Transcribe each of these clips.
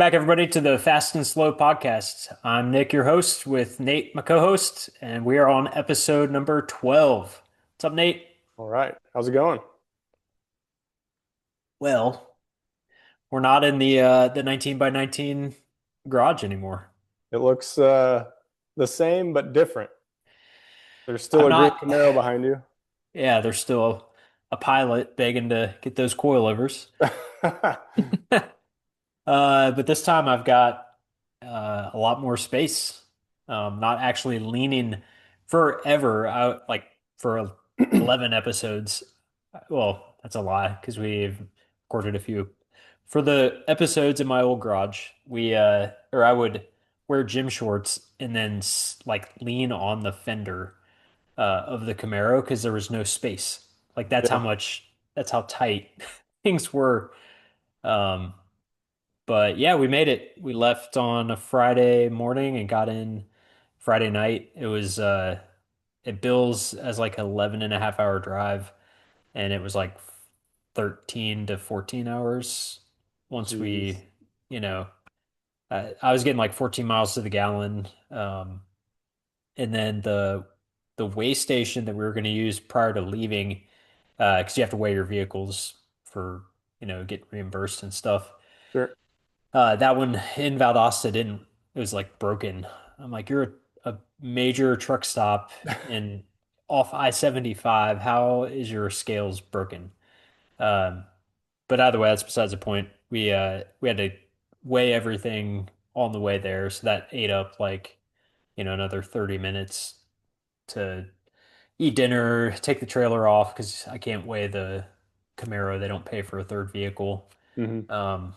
Welcome back, everybody, to the Fast and Slow podcast. I'm Nick, your host, with Nate, my co-host, and we are on episode number 12. What's up, Nate? All right. How's it going? Well, we're not in the 19 by 19 garage anymore. It looks the same but different. There's still I'm a green not, Camaro behind you. yeah, there's still a pilot begging to get those coilovers. But this time I've got a lot more space. Not actually leaning forever out like for 11 episodes. Well, that's a lie because we've recorded a few. For the episodes in my old garage, or I would wear gym shorts and then like lean on the fender of the Camaro because there was no space. Like Yeah. that's how tight things were. Um, but yeah, we made it. We left on a Friday morning and got in Friday night. It bills as like 11 and a half hour drive, and it was like 13 to 14 hours once Jeez. you know, I was getting like 14 miles to the gallon. And then the weigh station that we were going to use prior to leaving, because you have to weigh your vehicles for, get reimbursed and stuff. Sure. That one in Valdosta didn't, it was like broken. I'm like, you're a major truck stop in off I-75. How is your scales broken? Um, but either way, that's besides the point. We had to weigh everything on the way there, so that ate up like, another 30 minutes to eat dinner, take the trailer off because I can't weigh the Camaro. They don't pay for a third vehicle. Hmm. Um,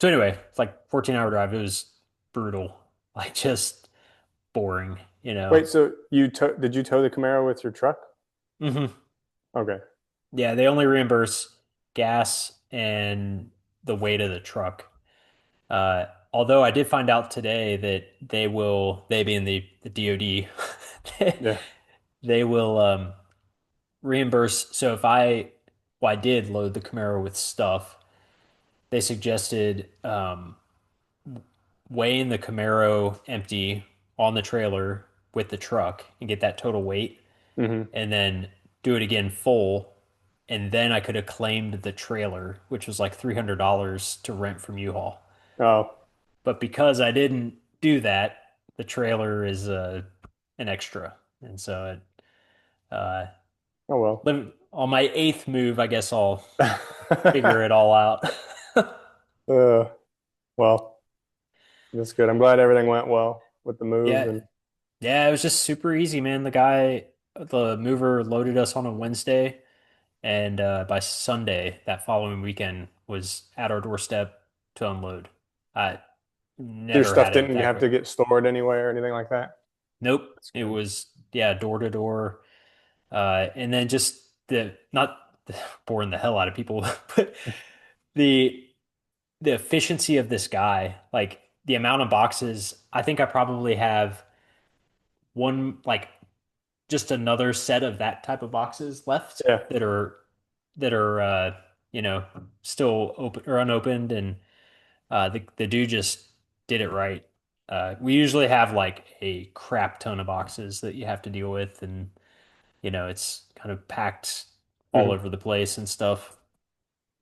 so anyway, it's like 14-hour drive. It was brutal, like just boring, you know. Wait, so did you tow the Camaro with your truck? hmm Okay. Yeah, they only reimburse gas and the weight of the truck. Although I did find out today that they being the DoD, Yeah. they will reimburse. So well, I did load the Camaro with stuff. They suggested weighing the Camaro empty on the trailer with the truck and get that total weight, Hmm. and then do it again full. And then I could have claimed the trailer, which was like $300 to rent from U-Haul. Oh. But because I didn't do that, the trailer is an extra. And so Oh well. on my eighth move, I guess I'll figure it all out. uh, well, that's good. I'm glad everything went well with the move Yeah, and yeah, it was just super easy, man. The mover loaded us on a Wednesday, and by Sunday, that following weekend, was at our doorstep to unload. I your never stuff had it didn't that have quick. to get stored anywhere or anything like that. Nope, That's it good. was yeah, door to door, and then just the not boring the hell out of people, but the the efficiency of this guy, like the amount of boxes. I think I probably have one like just another set of that type of boxes left Yeah. that are you know still open or unopened, and the dude just did it right. We usually have like a crap ton of boxes that you have to deal with, and it's kind of packed all Hmm. over the place and stuff.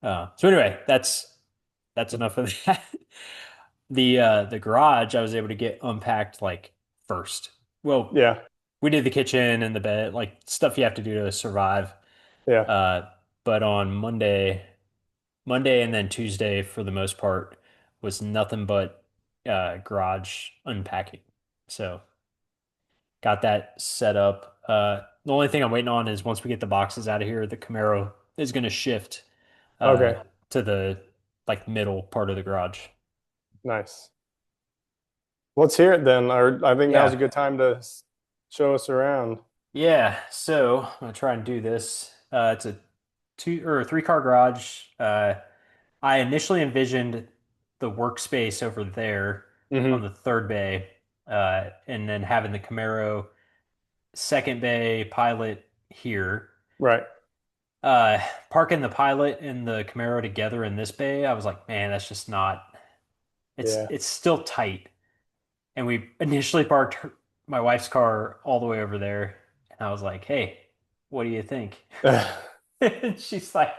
So anyway, that's enough of that. The garage I was able to get unpacked like first. Well, Yeah. we did the kitchen and the bed, like stuff you have to do to survive. Yeah. Uh, but on Monday and then Tuesday for the most part was nothing but garage unpacking. So got that set up. The only thing I'm waiting on is once we get the boxes out of here, the Camaro is going to shift uh, Okay. to the like middle part of the garage. Nice. Let's hear it then. Or I think now's a Yeah. good time to show us around. Yeah. So I'm gonna try and do this. It's a two or three car garage. I initially envisioned the workspace over there on Hmm. the third bay, and then having the Camaro second bay Pilot here. Right. Uh, Parking the Pilot and the Camaro together in this bay, I was like, man, that's just not. Yeah. It's still tight. And we initially parked my wife's car all the way over there. And I was like, hey, what do you think? And she's like,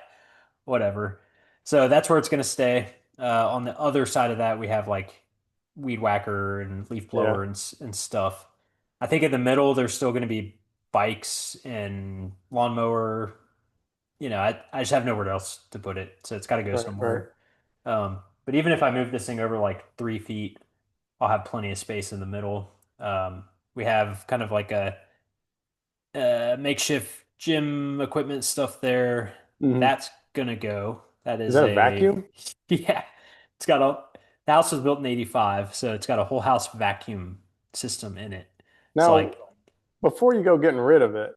whatever. So that's where it's going to stay. On the other side of that, we have like weed whacker and leaf Yeah. blower and stuff. I think in the middle, there's still going to be bikes and lawnmower. I just have nowhere else to put it. So it's got to go Right. Right. somewhere. But even if I move this thing over like 3 feet, I'll have plenty of space in the middle. We have kind of like a makeshift gym equipment stuff there. Hmm. That's gonna go. That Is is that a a vacuum? yeah. It's got a the house was built in 85, so it's got a whole house vacuum system in it. So Now, like, before you go getting rid of it,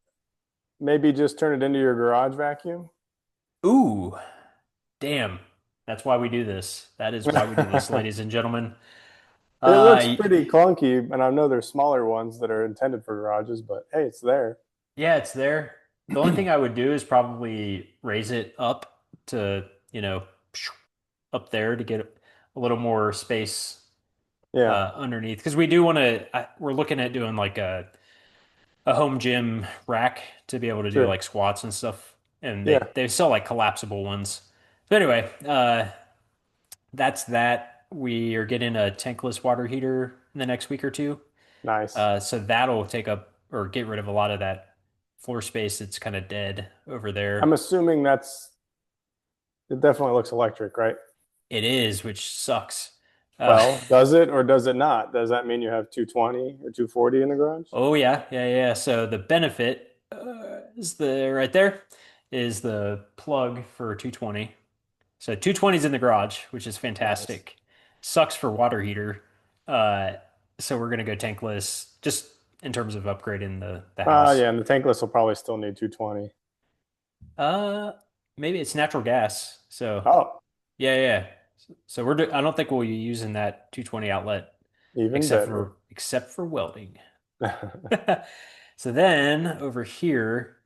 maybe just turn it into your garage vacuum. ooh, damn. That's why we do this. That is why we do this, ladies and gentlemen. It looks Uh pretty clunky, and I know there's smaller ones that are intended for garages, but hey, it's there. Yeah, it's there. The only thing I would do is probably raise it up to, up there to get a little more space Yeah, underneath. Because we do want to, we're looking at doing like a home gym rack to be able to do sure. like squats and stuff. And Yeah, they sell like collapsible ones. So anyway, that's that. We are getting a tankless water heater in the next week or two. nice. So that'll take up or get rid of a lot of that floor space that's kind of dead over I'm there. assuming it definitely looks electric, right? It is, which sucks. Uh, Well, does it or does it not? Does that mean you have 220 or 240 in the garage? oh yeah, yeah, yeah. So the benefit is the right there is the plug for 220. So 220 is in the garage, which is Nice. fantastic. Sucks for water heater. Uh, so we're gonna go tankless just in terms of upgrading the house. Yeah, and the tankless will probably still need 220. Uh, Maybe it's natural gas. So Oh, yeah, yeah. So I don't think we'll be using that 220 outlet even better. except for welding. So then over here,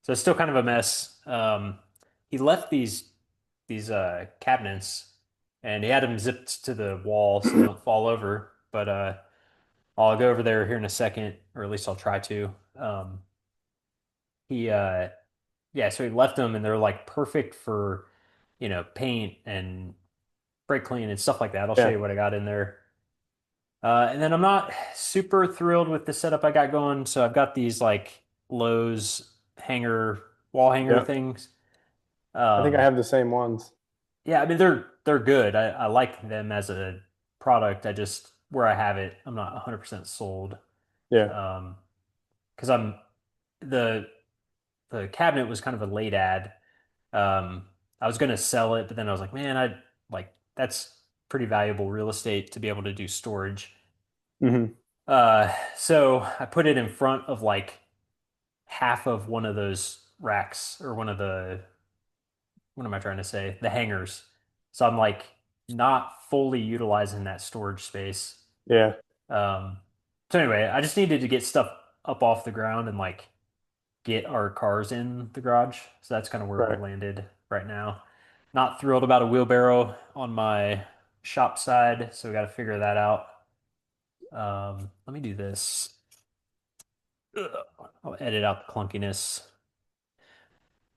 so it's still kind of a mess. He left these cabinets and he had them zipped to the wall so they don't fall over. But I'll go over there here in a second, or at least I'll try to. He Yeah, so he left them and they're like perfect for, paint and brake clean and stuff like that. I'll show Yeah, you what I got in there. And then I'm not super thrilled with the setup I got going. So I've got these like Lowe's wall hanger yeah. things. I think I Um, have the same ones. yeah, I mean they're good. I like them as a product. I just where I have it, I'm not 100% sold. Yeah. Um, because the the cabinet was kind of a late ad. I was gonna sell it, but then I was like, man, I like that's pretty valuable real estate to be able to do storage. Hmm. So I put it in front of like half of one of those racks or what am I trying to say? The hangers. So I'm like not fully utilizing that storage space. Yeah, Um, so anyway, I just needed to get stuff up off the ground and like get our cars in the garage. So that's kind of where we right. landed right now. Not thrilled about a wheelbarrow on my shop side, so we got to figure that out. Let me do this. Ugh. I'll edit out the clunkiness.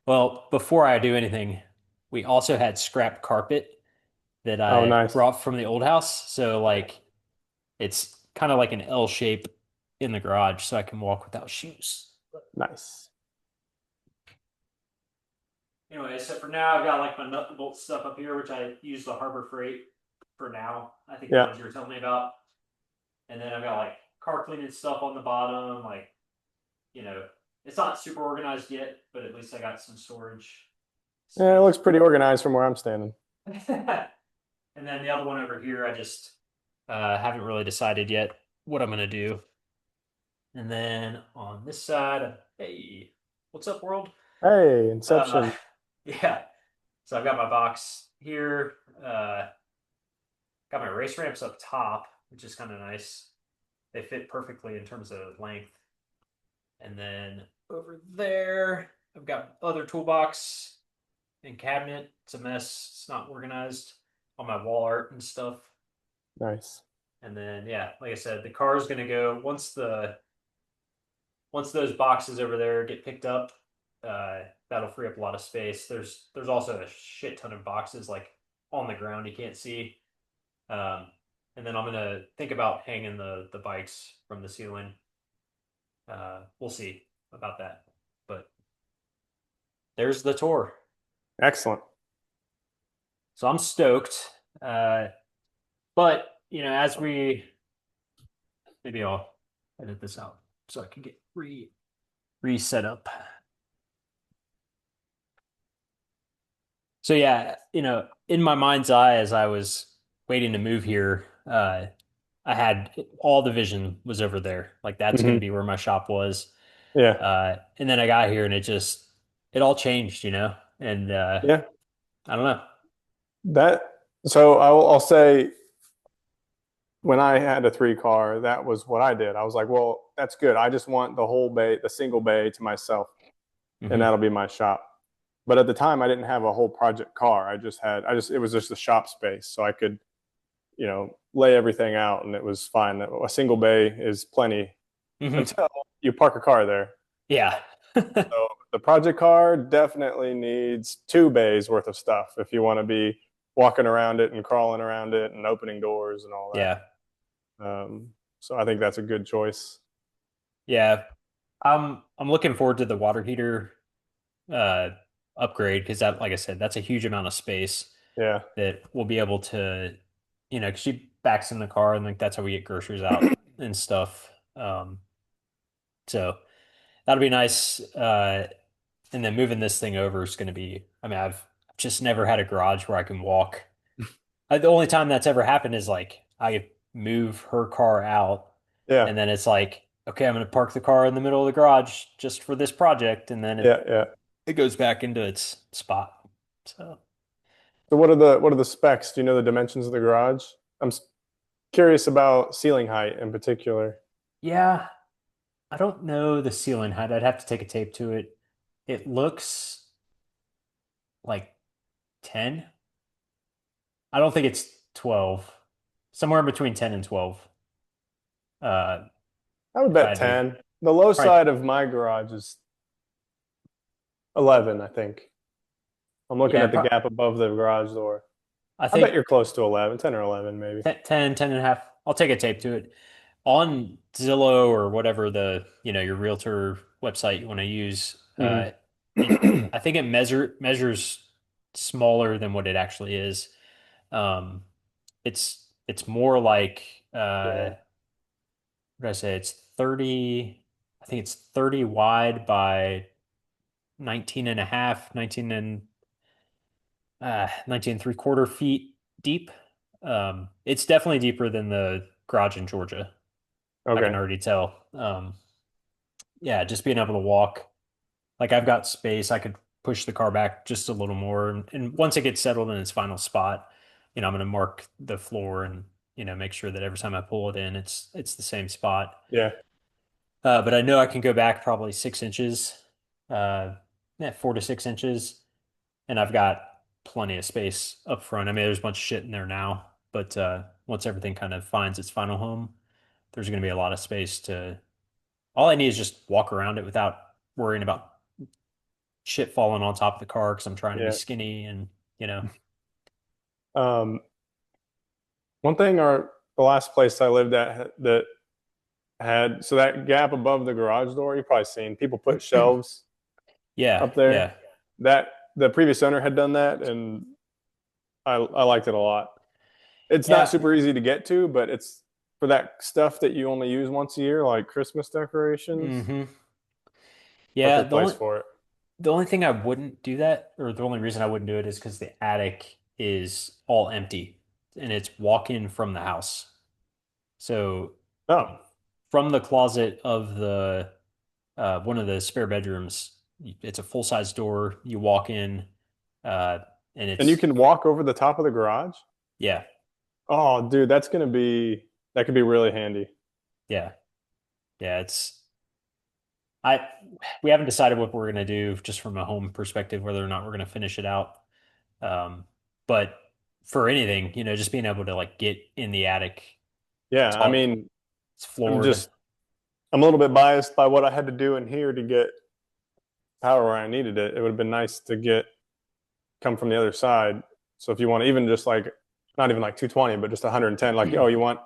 Well, before I do anything, we also had scrap carpet that Oh, I nice. brought from the old house. So like it's kind of like an L shape in the garage so I can walk without shoes. Nice. Anyway, so for now, I've got like my nut and bolt stuff up here, which I use the Harbor Freight for now. I think the Yeah. ones you were telling me about. And then I've got like car cleaning stuff on the bottom. Like, you know, it's not super organized yet, but at least I got some storage Yeah, it space. looks pretty organized from where I'm standing. And then the other one over here, I just haven't really decided yet what I'm going to do. And then on this side, hey, what's up, world? Hey, Uh, Inception. yeah. So I've got my box here. Uh, got my race ramps up top, which is kind of nice. They fit perfectly in terms of length. And then over there, I've got other toolbox and cabinet. It's a mess. It's not organized. All my wall art and stuff. Nice. And then yeah, like I said, the car is gonna go once those boxes over there get picked up, that'll free up a lot of space. There's also a shit ton of boxes like on the ground you can't see. Um, and then I'm gonna think about hanging the bikes from the ceiling. We'll see about that. But there's the tour. Excellent. So I'm stoked. But as maybe I'll edit this out so I can get reset up. So yeah, in my mind's eye, as I was waiting to move here, I had all the vision was over there. Like that's going to Hmm. be where my shop was. Yeah. And then I got here and it all changed, and Yeah. I don't know. That, so I'll say when I had a three car, that was what I did. I was like, well, that's good. I just want the whole bay, the single bay to myself, and Hmm. that'll be my shop. But at the time, I didn't have a whole project car. It was just the shop space. So I could, lay everything out and it was fine. A single bay is plenty Hmm. until you park a car there. Yeah. So the project car definitely needs two bays worth of stuff if you want to be walking around it and crawling around it and opening doors and all Yeah. that. So I think that's a good choice. Yeah. I'm looking forward to the water heater uh upgrade because that, like I said, that's a huge amount of space Yeah. that we'll be able to, 'cause she backs in the car and like that's how we get groceries out and stuff. So that'll be nice. And then moving this thing over is going to be, I mean, I've just never had a garage where I can walk. The only time that's ever happened is like I move her car out Yeah. and then it's like, okay, I'm going to park the car in the middle of the garage just for this project. And then Yeah. Yeah. it goes back into its spot. So So what are the specs? Do you know the dimensions of the garage? I'm curious about ceiling height in particular. yeah, I don't know the ceiling height. I'd have to take a tape to it. It looks like 10. I don't think it's 12. Somewhere in between 10 and 12. Uh, I would if I bet had to 10. The low probably, side of my garage is 11, I think. I'm looking yeah, at the gap above the garage door. I I bet think you're close to 11, 10 or 11 maybe. 10 and a half. I'll take a tape to it. On Zillow or whatever your realtor website you want to use, Hmm. I think it measures smaller than what it actually is. Um, it's more like Yeah. what did I say? It's 30, I think it's 30 wide by 19 and a half, 19 and 3/4 feet deep. It's definitely deeper than the garage in Georgia. I can Okay. already tell. Yeah, just being able to walk. Like I've got space, I could push the car back just a little more. And once it gets settled in its final spot, I'm going to mark the floor and, make sure that every time I pull it in, it's the same spot. Yeah. But I know I can go back probably 6 inches, uh, 4 to 6 inches, and I've got plenty of space up front. I mean, there's a bunch of shit in there now, but once everything kind of finds its final home, there's going to be a lot of space to. All I need is just walk around it without worrying about shit falling on top of the car because I'm trying to be Yeah. skinny and you know. Um, One thing, the last place I lived at that had, so that gap above the garage door, you've probably seen people put shelves Yeah, up there. yeah, That the previous owner had done that, and I liked it a lot. It's not yeah. super easy to get to, but it's for that stuff that you only use once a year, like Christmas decorations. Hmm. Yeah, Perfect place for it. the only thing I wouldn't do that, or the only reason I wouldn't do it is because the attic is all empty and it's walk-in from the house. So Oh, from the closet of the one of the spare bedrooms, it's a full-size door. You walk in, uh, and and you it's can walk over the top of the garage. yeah, Oh, dude, that could be really handy. yeah, yeah. I we haven't decided what we're gonna do just from a home perspective, whether or not we're gonna finish it out. Um, but for anything, just being able to like get in the attic. It's Yeah, I all mean, it's I'm floored. just I'm a little bit biased by what I had to do in here to get power where I needed it. It would have been nice to get come from the other side. So if you want to even just like not even like 220, but just 110, like oh, you want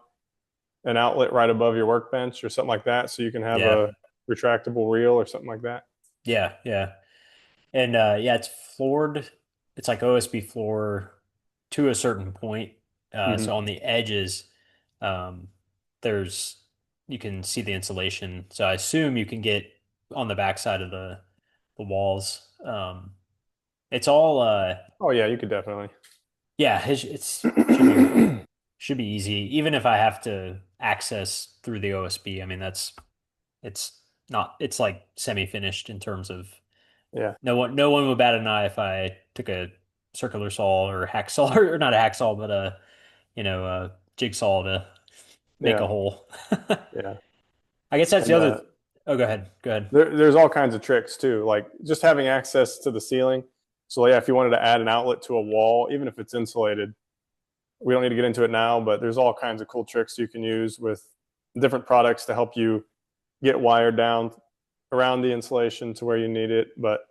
an outlet right above your workbench or something like that, so you can have Yeah. a retractable reel or something like that. Yeah, yeah. And yeah, it's floored. It's like OSB floor to a certain point. Hmm. So on the edges, um, there's you can see the insulation. So I assume you can get on the backside of the walls. It's all Oh yeah, you could definitely. yeah, it's should be easy. Even if I have to access through the OSB, I mean it's not it's like semi-finished in terms of Yeah, no one would bat an eye if I took a circular saw or hacksaw or not a hacksaw, but a jigsaw to make a yeah, hole. yeah. I guess that's the And other. Oh, go ahead. Go ahead. there's all kinds of tricks too, like just having access to the ceiling. So yeah, if you wanted to add an outlet to a wall, even if it's insulated, we don't need to get into it now, but there's all kinds of cool tricks you can use with different products to help you get wired down around the insulation to where you need it. But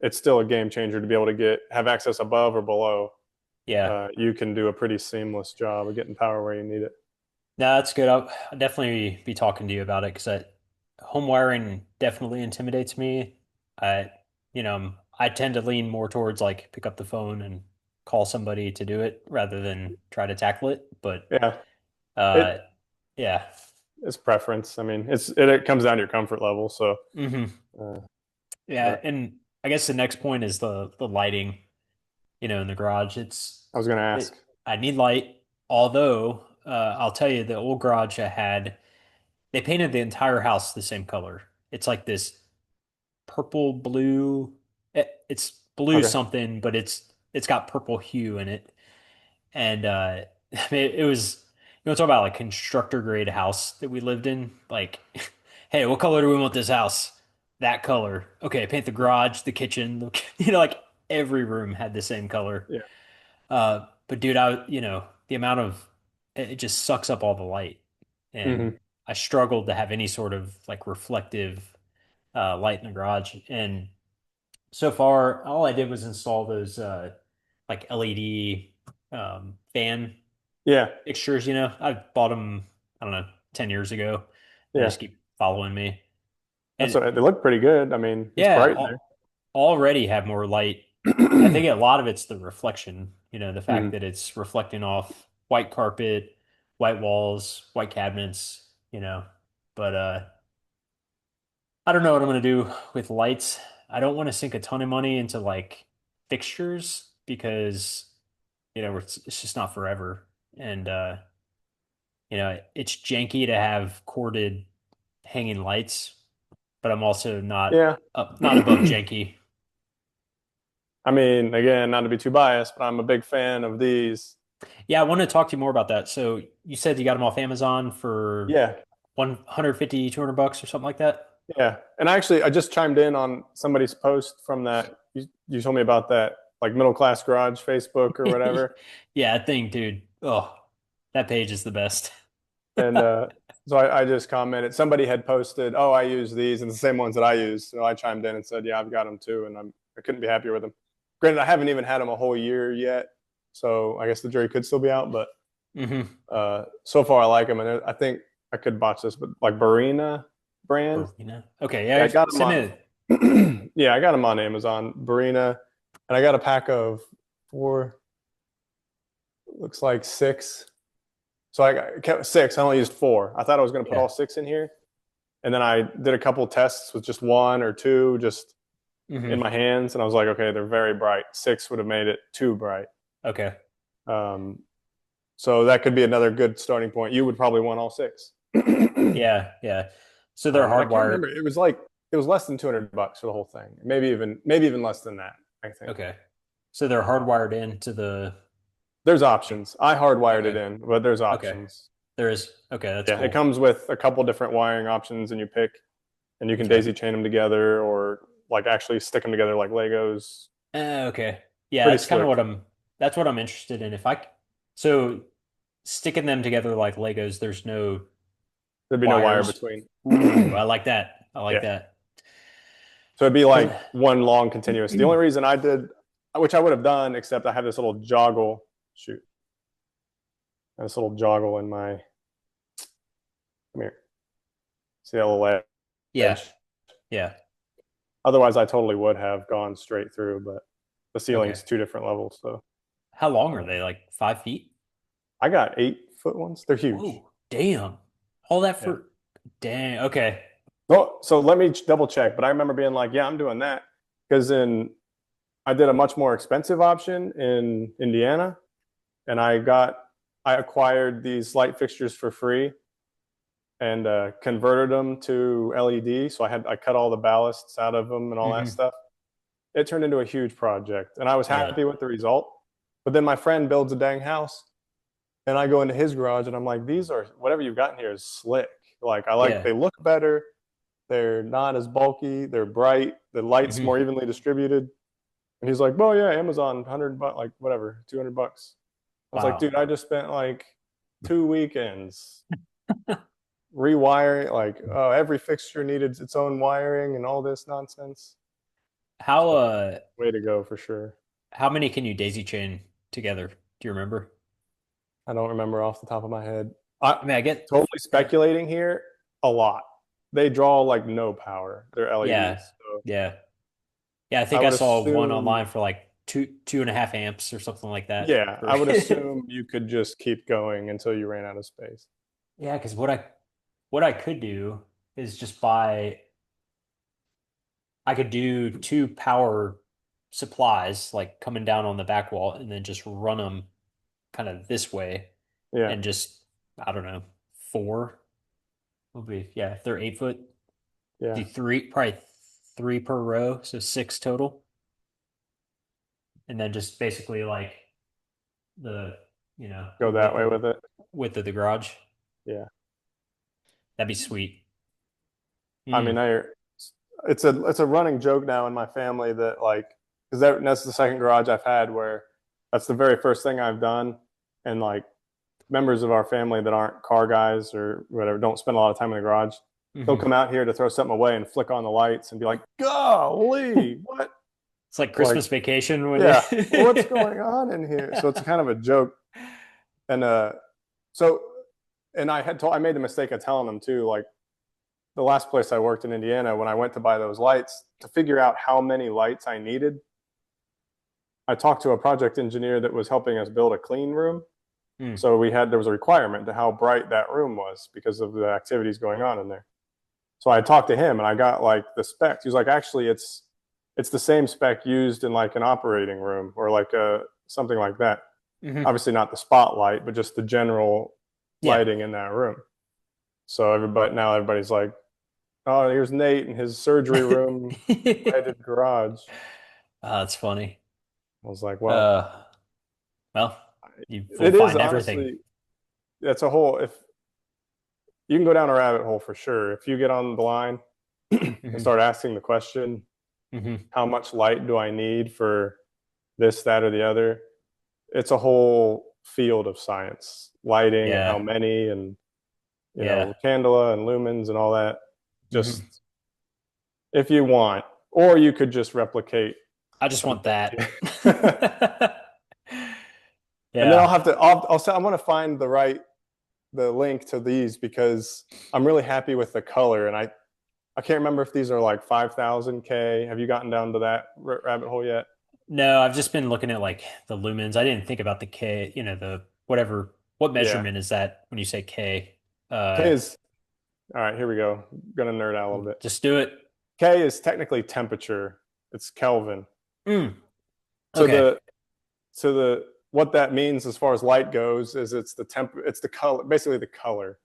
it's still a game changer to be able to have access above or below. Yeah. You can do a pretty seamless job of getting power where you need it. No, that's good. I'll definitely be talking to you about it because home wiring definitely intimidates me. I tend to lean more towards like pick up the phone and call somebody to do it rather than try to tackle it. But Yeah, it uh, yeah. it's preference. I mean, it comes down to your comfort level. So, Hmm. uh, Yeah, but and I guess the next point is the lighting, in the garage. I was going to ask. I need light. Although I'll tell you, the old garage I had, they painted the entire house the same color. It's like this purple blue. It's blue Okay. something, but it's got purple hue in it. And I mean, it was talk about like constructor grade house that we lived in. Like, hey, what color do we want this house? That color. Okay, paint the garage, the kitchen, like every room had the same color. Yeah. But dude, the amount of it just sucks up all the light, and Hmm. I struggled to have any sort of like reflective light in the garage. And so far, all I did was install those like LED fan Yeah. fixtures. I bought them, I don't know, 10 years ago. They Yeah. just keep following me. That's And what they look pretty good. I mean, it's yeah, bright in there. already have more light. I think a lot of it's the reflection, the fact Hmm. that it's reflecting off white carpet, white walls, white cabinets, you know. But I don't know what I'm gonna do with lights. I don't want to sink a ton of money into like fixtures because, it's just not forever. And it's janky to have corded hanging lights, but I'm also Yeah. not above janky. I mean, again, not to be too biased, but I'm a big fan of these. Yeah, I want to talk to you more about that. So you said you got them off Amazon for Yeah. 150, $200 or something like that? Yeah. And actually, I just chimed in on somebody's post from that. You told me about that, like middle class garage Facebook or whatever. Yeah, I think, dude. Oh, that page is the best. And so I just commented, somebody had posted, oh, I use these and the same ones that I use. So I chimed in and said, yeah, I've got them too. And I couldn't be happier with them. Granted, I haven't even had them a whole year yet. So I guess the jury could still be out. But Hmm. so far, I like them. And I think I could botch this, but like Barina brand. Okay, Yeah, I yeah, got them send on. me. Yeah, I got them on Amazon. Barina. And I got a pack of four, looks like six. So I kept six. I only used four. I thought I was going to put Yeah. all six in here. And then I did a couple tests with just one or two just in Hmm. my hands. And I was like, okay, they're very bright. Six would have made it too bright. Okay. Um, so that could be another good starting point. You would probably want all six. Yeah, yeah. So they're And I can't hardwired. remember. It was less than $200 for the whole thing. Maybe even less than that, I think. Okay. So they're hardwired into the. There's options. I hardwired it Okay. in, but there's Okay. options. There is. Okay, that's Yeah, it cool. comes with a couple different wiring options, and you pick, and you can Okay. daisy chain them together, or like actually stick them together like Legos. Okay. Yeah, Pretty that's kind of slick. what I'm. That's what I'm interested in. So sticking them together like Legos, there's no There'd be no wire wires. between. Ooh, I like that. I like Yeah. that. So it'd be 'Cause- like one long continuous. The only reason I did, which I would have done, except I have this little joggle. Shoot, this little joggle in my. Come here. See that little Yeah, edge? yeah. Otherwise, I totally would have gone straight through, but the ceiling's Okay. two different levels. So How long are uh, they? Like 5 feet? I got 8 foot ones. They're huge. Whoa, damn. All that Yeah. for dang. Okay. No, so let me double check. But I remember being like, yeah, I'm doing that because I did a much more expensive option in Indiana, and I acquired these light fixtures for free and converted them to LED. So I cut all the ballasts out of them and all that Hmm. stuff. It turned into a huge project, and I was Yeah. happy with the result. But then my friend builds a dang house, and I go into his garage, and I'm like, these are whatever you've got in here is slick. Like Yeah. they look better. They're not as bulky. They're bright. The light's Hmm. more evenly distributed. And he's like, "Oh yeah, Amazon, 100 bucks, like whatever, 200 bucks." I was like, Wow. "Dude, I just spent like 2 weekends rewiring. Like, oh, every fixture needed its own wiring and all this nonsense." How So, uh way to go for sure. how many can you daisy chain together? Do you remember? I don't remember off the top of my head. I I mean, I get totally speculating here. A lot. They draw like no power. They're yeah. LEDs. So Yeah. Yeah, I I think I would saw one assume, online for like 2.5 amps or something like that. yeah, For I would assume you could just keep going until you ran out of space. yeah, because what I could do is just buy I could do two power supplies like coming down on the back wall and then just run them kind of this way Yeah, and just I don't know, four will be yeah, if they're 8 foot, yeah. do three probably three per row, so six total. And then just basically like the the Go that way with it. width of the garage. Yeah. That'd be sweet. I mean, Mm. it's a running joke now in my family that like because that's the second garage I've had where that's the very first thing I've done, and like members of our family that aren't car guys or whatever don't spend a lot of time in the garage. They'll Hmm. come out here to throw something away and flick on the lights and be like, "Golly, what?" It's like Like, Christmas vacation when yeah, what's you going on in here? So it's kind of a joke, and so and I made the mistake of telling them too, like the last place I worked in Indiana, when I went to buy those lights, to figure out how many lights I needed, I talked to a project engineer that was helping us build a clean room. Mm. So there was a requirement to how bright that room was because of the activities going on in there. So I talked to him and I got like the specs. He was like, actually, it's the same spec used in like an operating room or like something like that. Hmm. Obviously not the spotlight, but just the general Yeah. lighting in that room. So everybody's like, oh, here's Nate in his surgery room lighted garage. Oh, that's funny. I was like, well, Uh, well, you will it is find everything. honestly, that's a whole, if you can go down a rabbit hole for sure. If you get on the line and Hmm. start asking the question, Hmm. how much light do I need for this, that, or the other? It's a whole field of science, lighting and how Yeah. many, and Yeah. candela and lumens and all that. Just Hmm. if you want, or you could just replicate I just want something. that. And then I'll Yeah. have to, I'm going to find the link to these because I'm really happy with the color. And I can't remember if these are like 5,000 K. Have you gotten down to that rabbit hole yet? No, I've just been looking at like the lumens. I didn't think about the K, the whatever. What Yeah. measurement is that when you say K? K is, all right, here we go. Gonna nerd out a little bit. Just do it. K is technically temperature. It's Kelvin. Mm, So okay. what that means as far as light goes is it's the color, basically the color.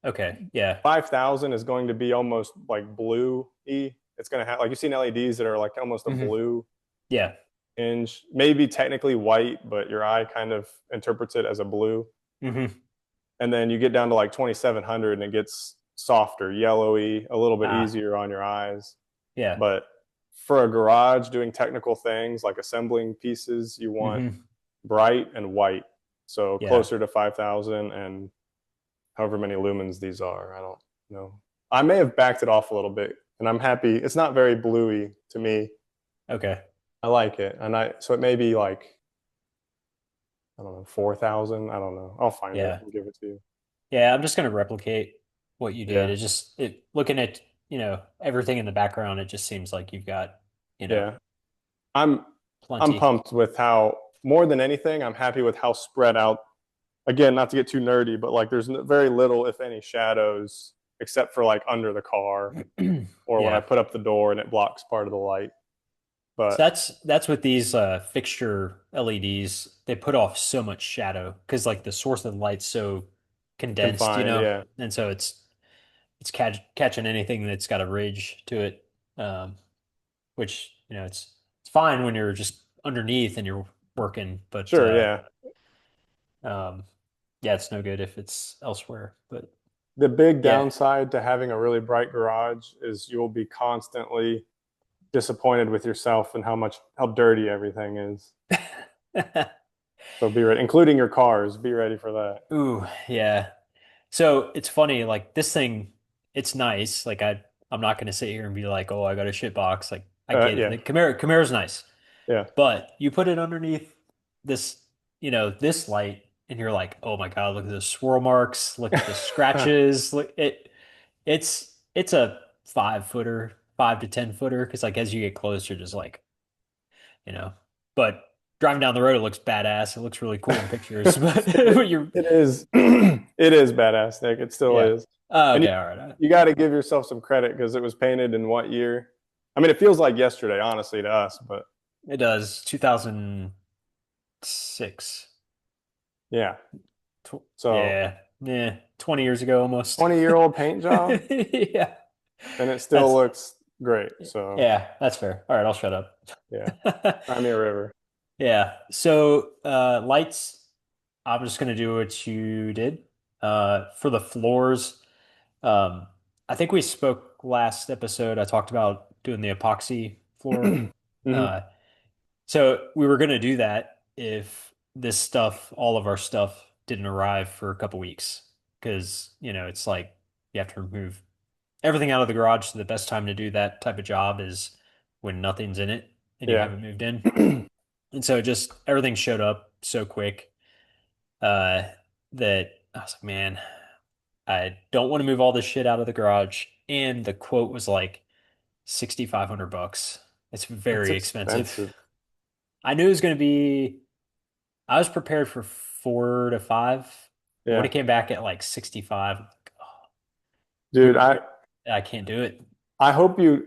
Okay. Yeah. 5,000 is going to be almost like blue-y. It's going to have, like, you've seen LEDs that are like almost a Hmm. blue Yeah. hinge, maybe technically white, but your eye kind of interprets it as a blue. Hmm. And then you get down to like 2,700 and it gets softer, yellowy, a little bit Ah, easier on your eyes. yeah. But for a garage doing technical things like assembling pieces, you want Hmm. bright and white. so Yeah. closer to 5,000 and however many lumens these are. I don't know. I may have backed it off a little bit, and I'm happy. It's not very bluey to me. Okay. I like it, and I so it may be like I don't know 4,000. I don't know. I'll find it Yeah. and give it to you. Yeah, I'm just gonna replicate what you did. Yeah, It just it looking at, everything in the background, it just seems like you've got, you know, yeah. I'm I'm plenty. pumped with how more than anything, I'm happy with how spread out. Again, not to get too nerdy, but like there's very little, if any, shadows except for like under the car or when I Yeah. put up the door and it blocks part of the light. So But that's with these fixture LEDs. They put off so much shadow because like the source of the light's so condensed, confined, yeah. and so it's catching anything that's got a ridge to it, um, which it's fine when you're just underneath and you're working, but Sure, yeah. um, yeah, it's no good if it's elsewhere. But The big yeah. downside to having a really bright garage is you'll be constantly disappointed with yourself and how dirty everything is. So be ready, including your cars. Be ready for that. Ooh, yeah. So it's funny, like this thing, it's nice. Like I'm not gonna sit here and be like, oh, I got a shit box. Like I get it. Yeah, The Camaro's nice. yeah. But you put it underneath this, this light, and you're like, oh my God, look at the swirl marks, look at the scratches. Look it's a 5 footer, 5 to 10 footer, because like as you get closer, just like, you know. But driving down the road, it looks badass. It looks really cool in pictures. But you're It is it is badass, Nick. It still yeah. is. Oh, And okay, all right. you got to give yourself some credit because it was painted in what year? I mean, it feels like yesterday, honestly, to us, but It does. 2006. yeah. So Yeah. Yeah. 20 years ago almost. 20-year-old paint job Yeah. and it still That's looks great. So yeah, that's fair. All right, I'll shut up. yeah, Crimea River. Yeah. So lights, I'm just gonna do what you did. For the floors, um, I think we spoke last episode. I talked about doing the epoxy floor. Hmm. Uh, So we were going to do that if this stuff, all of our stuff, didn't arrive for a couple weeks. Because, it's like you have to remove everything out of the garage. So the best time to do that type of job is when nothing's in it and you Yeah. haven't moved in. And so just everything showed up so quick uh, that I was like, man, I don't want to move all this shit out of the garage. And the quote was like 6,500 bucks. It's That's very expensive. expensive. I knew it was going to be I was prepared for 4 to 5, but when Yeah. it came back at like 65, I'm like, oh, Dude, I can't do it. I hope you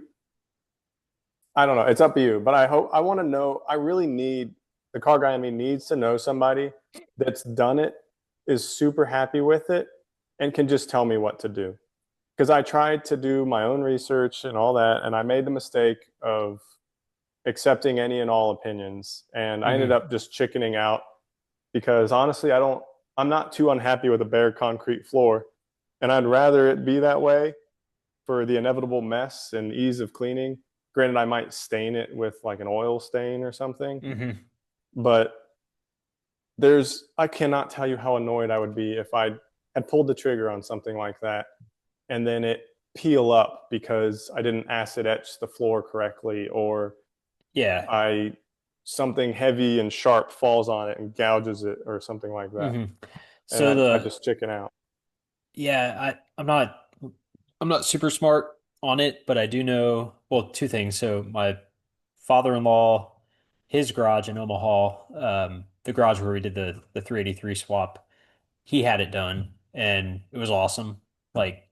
I don't know. It's up to you, but I want to know. I really need the car guy in me needs to know somebody that's done it, is super happy with it, and can just tell me what to do. Because I tried to do my own research and all that, and I made the mistake of accepting any and all opinions, and I ended Hmm. up just chickening out because honestly, I'm not too unhappy with a bare concrete floor, and I'd rather it be that way for the inevitable mess and ease of cleaning. Granted, I might stain it with like an oil stain or something, Hmm. but I cannot tell you how annoyed I would be if I had pulled the trigger on something like that and then it peel up because I didn't acid etch the floor correctly or Yeah. I something heavy and sharp falls on it and gouges it or something like that. Hmm. And So I just chicken out. yeah, I'm not super smart on it, but I do know, well, two things. So my father-in-law, his garage in Omaha, the garage where we did the 383 swap, he had it done and it was awesome. Like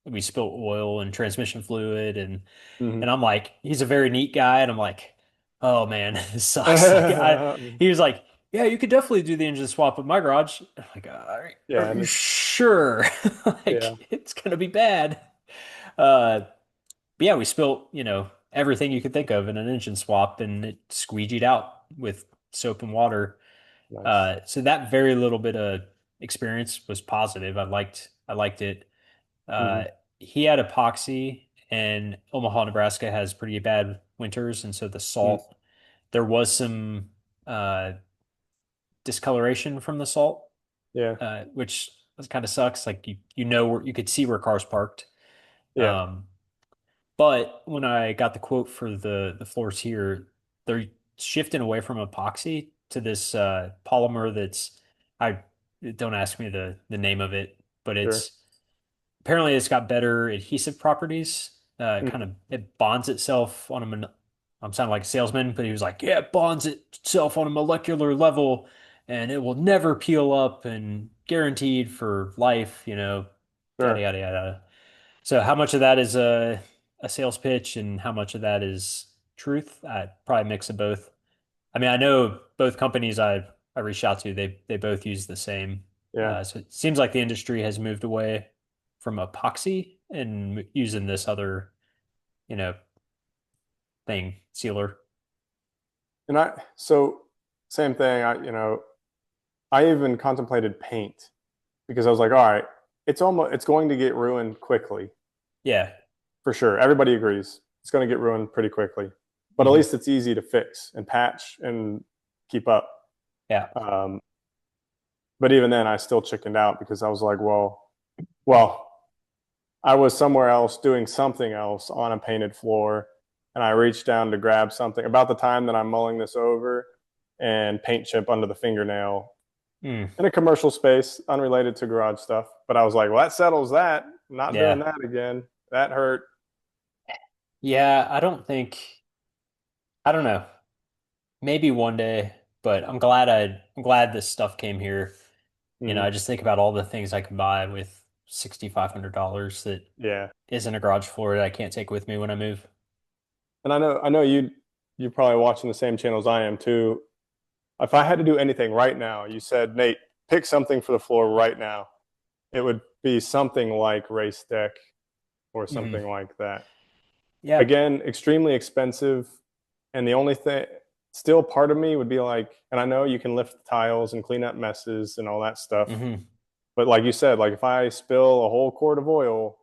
we spilled oil and transmission fluid Mm-hmm. and I'm like, he's a very neat guy, and I'm like, oh man, this sucks. He was like, yeah, you could definitely do the engine swap at my garage. I'm like, all right, are Yeah, you sure? yeah. Like, it's gonna be bad. Uh, but yeah, we spilt, everything you could think of in an engine swap, and it squeegeed out with soap and water. Nice. So that very little bit of experience was positive. I liked it. Mm-hmm. Uh, he had epoxy, and Omaha, Nebraska has pretty bad winters, and so the Mm-hmm. salt. There was some uh, discoloration from the salt, Yeah. which kind of sucks. Like you know where you could see where cars parked. Yeah. Um, but when I got the quote for the floors here, they're shifting away from epoxy to this polymer that's I don't ask me the name of it, but Sure. apparently it's got better adhesive properties. Kind Mhm. of it bonds itself on a I'm sounding like a salesman, but he was like, yeah, it bonds itself on a molecular level and it will never peel up and guaranteed for life, yada Sure. yada yada. So how much of that is a sales pitch and how much of that is truth? I probably mix of both. I mean, I know both companies I reached out to, they both use the same. Yeah. So it seems like the industry has moved away from epoxy and using this other, you know, thing, sealer. And so same thing. I even contemplated paint because I was like, all right, it's going to get ruined quickly Yeah. for sure. Everybody agrees it's going to get ruined pretty quickly, but at Hmm. least it's easy to fix and patch and keep up. Yeah. Um, but even then, I still chickened out because I was like, well, I was somewhere else doing something else on a painted floor, and I reached down to grab something about the time that I'm mulling this over, and paint chip under the fingernail Mm. in a commercial space, unrelated to garage stuff. But I was like, well, that settles that. I'm not doing Yeah. that again. That hurt. Yeah. I don't know. Maybe one day, but I'm glad this stuff came here. Mm-hmm. I just think about all the things I can buy with $6,500 that Yeah, isn't a garage floor that I can't take with me when I move. and I know you're probably watching the same channels I am too. If I had to do anything right now, you said, Nate, pick something for the floor right now. It would be something like race deck or Hmm. something like that. Yeah. Again, extremely expensive. And the only thing, still part of me would be like, and I know you can lift the tiles and clean up messes and all that stuff. Hmm. But like you said, like if I spill a whole quart of oil,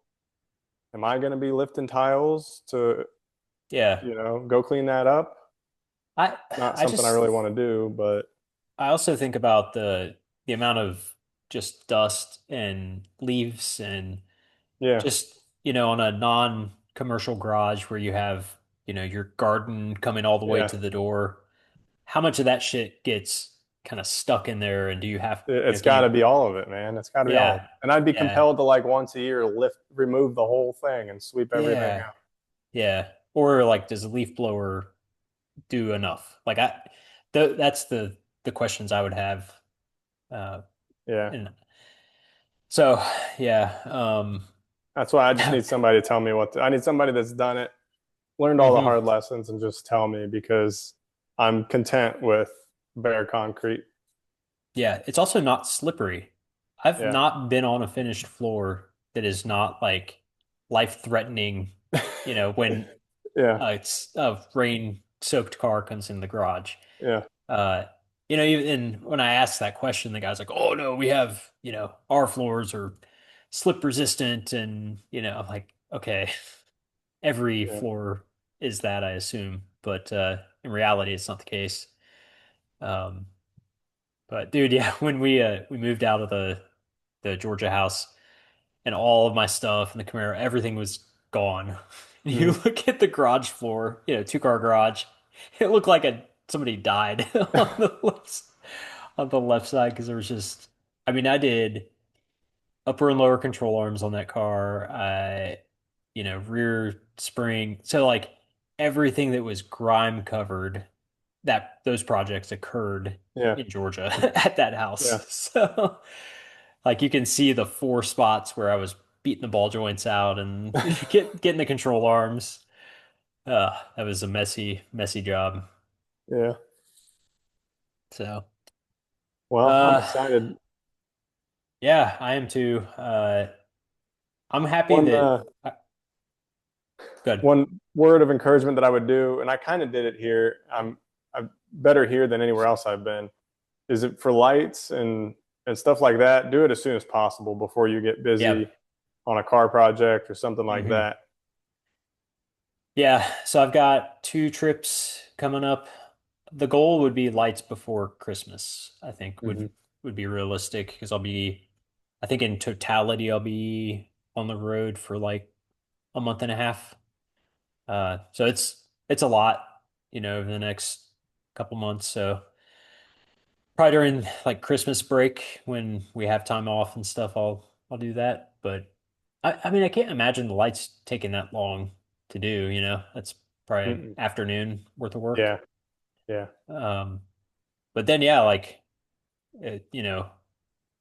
am I going to be lifting tiles to, Yeah. go clean that up? I Not I something I just really want to do, but I also think about the amount of just dust and leaves and yeah, just, on a non-commercial garage where you have, your garden coming all the way yeah. to the door. How much of that shit gets kind of stuck in there and do you have, It's can got you to be all of it, man. It's got to be all of yeah. it. And I'd be Yeah. compelled to like once a year remove the whole thing and sweep everything Yeah. out. Yeah. Or like, does a leaf blower do enough? Like that's the questions I would have. Uh, Yeah. and so yeah. That's why I just need somebody to tell me I need somebody that's done it, learned all the hmm. hard lessons, and just tell me because I'm content with bare concrete. Yeah. It's also not slippery. I've Yeah. not been on a finished floor that is not like life-threatening, when Yeah. it's a rain-soaked car comes in the garage. Yeah. Uh, even when I asked that question, the guy's like, "Oh no, we have, our floors are slip resistant," and I'm like, "Okay, every Yeah. floor is that, I assume, but in reality, it's not the case." Um, but dude, yeah, when we moved out of the Georgia house and all of my stuff and the Camaro, everything was gone. You Mhm. look at the garage floor, two-car garage. It looked like somebody died on the left side because there was just, I mean, I did upper and lower control arms on that car. Rear spring. So like everything that was grime covered, that those projects occurred Yeah. in Georgia at that house. Yeah. So like you can see the four spots where I was beating the ball joints out and getting the control arms. That was a messy, messy job. Yeah. So, Well, I'm uh, excited. yeah, I am too. I'm happy One that good. one word of encouragement that I would do, and I kind of did it here. I'm better here than anywhere else I've been. Is it for lights and stuff like that? Do it as soon as possible before you get Yeah. busy on a car project or something like Hmm. that. Yeah. So I've got two trips coming up. the goal would be lights before Christmas, I think Hmm. would be realistic because I think in totality I'll be on the road for like a month and a half. So it's a lot, over the next couple months. So probably during like Christmas break when we have time off and stuff, I'll do that. But I mean I can't imagine the lights taking that long to do. That's probably an Mm-mm. afternoon worth of work. Yeah, yeah. Um, but then yeah, like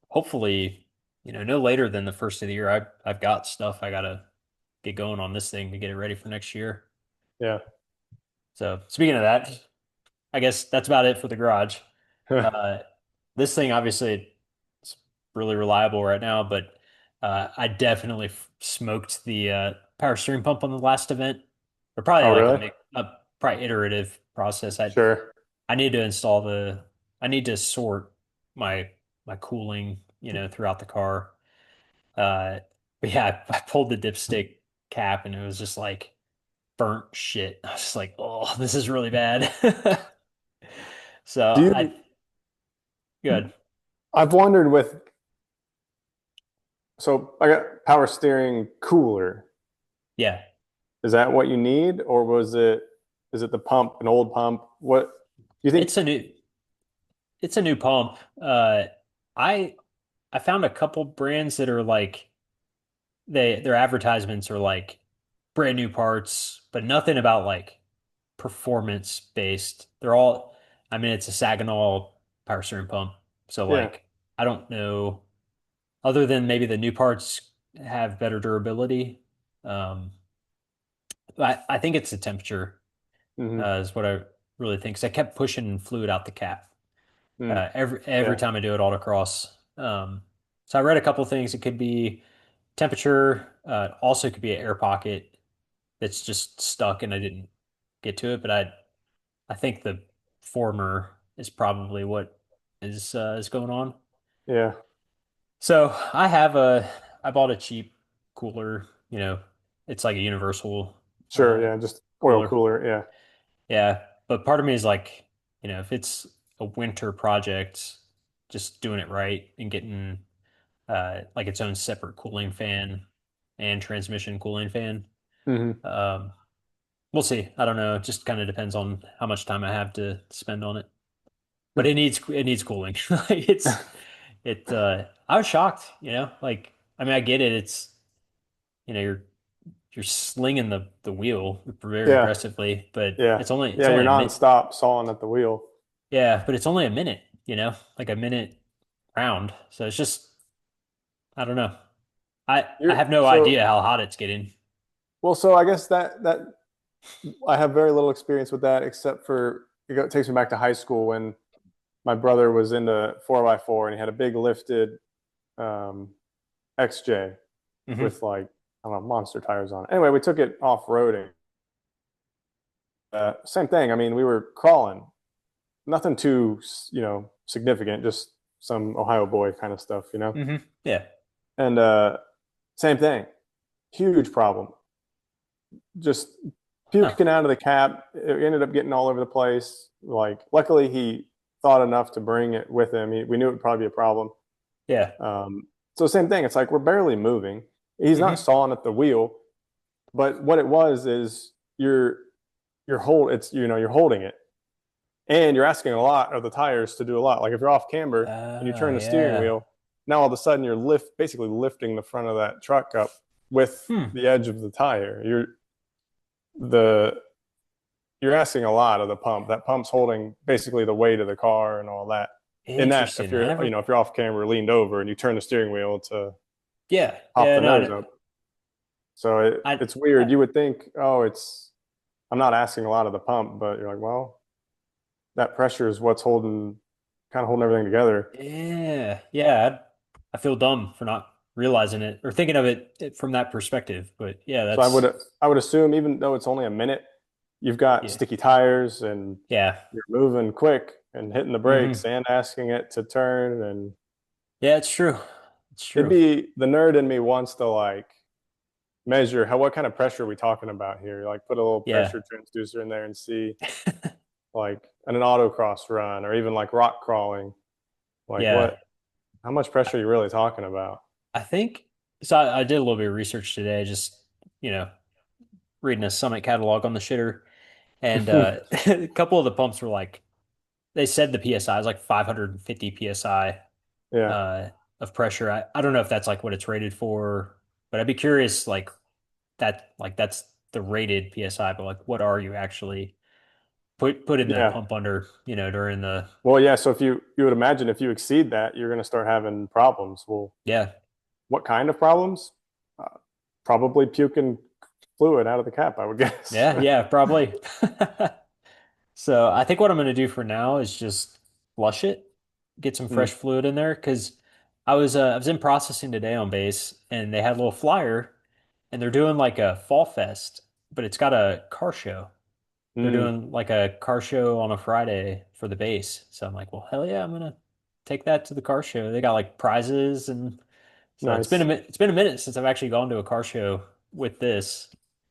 hopefully, no later than the first of the year, I've got stuff I gotta get going on this thing to get it ready for next year. Yeah. So speaking of that, I guess that's about it for the garage. Uh, this thing obviously it's really reliable right now, but I definitely smoked the power steering pump on the last event. Or probably Oh, like really? a probably iterative process. Sure. I need to install I need to sort my cooling, throughout the car. But yeah, I pulled the dipstick cap and it was just like burnt shit. I was just like, oh, this is really bad. So Do I you, good. I've wondered with, so I got power steering cooler. Yeah. Is that what you need, or is it the pump, an old pump? What do you think? It's a new it's a new pump. I I found a couple brands that are like their advertisements are like brand new parts, but nothing about like performance based. I mean, it's a Saginaw power steering pump. So Yeah. like, I don't know, other than maybe the new parts have better durability. Um, I think it's the temperature, Hmm. is what I really think. 'Cause I kept pushing fluid out the cap, Mm. every Yeah. time I do it autocross. So I read a couple things. It could be temperature, also could be an air pocket that's just stuck and I didn't get to it, but I think the former is probably what is going on. Yeah. So I bought a cheap cooler, it's like a universal Sure. Yeah. Just oil cooler. cooler. Yeah. Yeah, but part of me is like, if it's a winter project, just doing it right and getting like its own separate cooling fan and transmission cooling fan. Hmm. Um, we'll see. I don't know. It just kind of depends on how much time I have to spend on it. But it needs cooling. Like I was shocked, like I mean I get it. It's you're slinging the wheel very Yeah. aggressively, but Yeah. it's Yeah. You're only a minute. nonstop sawing at the wheel. Yeah, but it's only a minute, like a minute round. So it's just I don't know. I You're have no so idea how hot it's getting. well. So I guess that I have very little experience with that, except for it takes me back to high school when my brother was into 4x4 and he had a big lifted um, XJ Hmm. with like I don't know monster tires on it. Anyway, we took it off roading. Same thing. I mean, we were crawling, nothing too significant, just some Ohio boy kind of stuff, Hmm. Yeah. And same thing, huge problem. Just Huh. puking out of the cap. It ended up getting all over the place. Like, luckily, he thought enough to bring it with him. We knew it would probably be a problem. Yeah. So same thing. It's like we're barely moving. He's not Hmm. sawing at the wheel, but what it was is you're holding it, and you're asking a lot of the tires to do a lot. Like if you're off camber and you turn the steering Yeah. wheel, now all of a sudden you're basically lifting the front of that truck up with Hmm. the edge of the tire. The you're asking a lot of the pump. That pump's holding basically the weight of the car and all that. In that, if Interesting. I you're never. if you're off camera, leaned over, and you turn the steering wheel to Yeah. pop Yeah. the No. nose up, so I. it's weird. I You would think, oh, I'm not asking a lot of the pump, but you're like, well, that pressure is what's kind of holding everything together. yeah. Yeah. I feel dumb for not realizing it or thinking of it from that perspective. But yeah, So I would assume, even though it's only a minute, you've got yeah. sticky tires and Yeah. you're moving quick and hitting the brakes Hmm. and asking it to turn. And Yeah. It's true. It's it'd true. be the nerd in me wants to like measure what kind of pressure are we talking about here? Like put a little Yeah. pressure transducer in there and see. like in an autocross run or even like rock crawling? Like Yeah. what? How much pressure are you really talking about? I think so. I did a little bit of research today, just, you know, reading a Summit catalog on the shitter. And a couple of the pumps were like, they said the PSI is like 550 PSI Yeah, uh, of pressure. I don't know if that's like what it's rated for, but I'd be curious, like that's the rated PSI, but like what are you actually put in the yeah. pump under, during the, Well, yeah. So if you would imagine if you exceed that, you're going to start having problems. Well, yeah, what kind of problems? Uh, Probably puking fluid out of the cap, I would guess. yeah, probably. So I think what I'm going to do for now is just flush it, get some Mm. fresh fluid in there because I was in processing today on base and they had a little flyer and they're doing like a fall fest, but it's got a car show. They're Mm. doing like a car show on a Friday for the base. So I'm like, well, hell yeah, I'm gonna take that to the car show. They got like prizes and so Nice. it's been a minute since I've actually gone to a car show with this.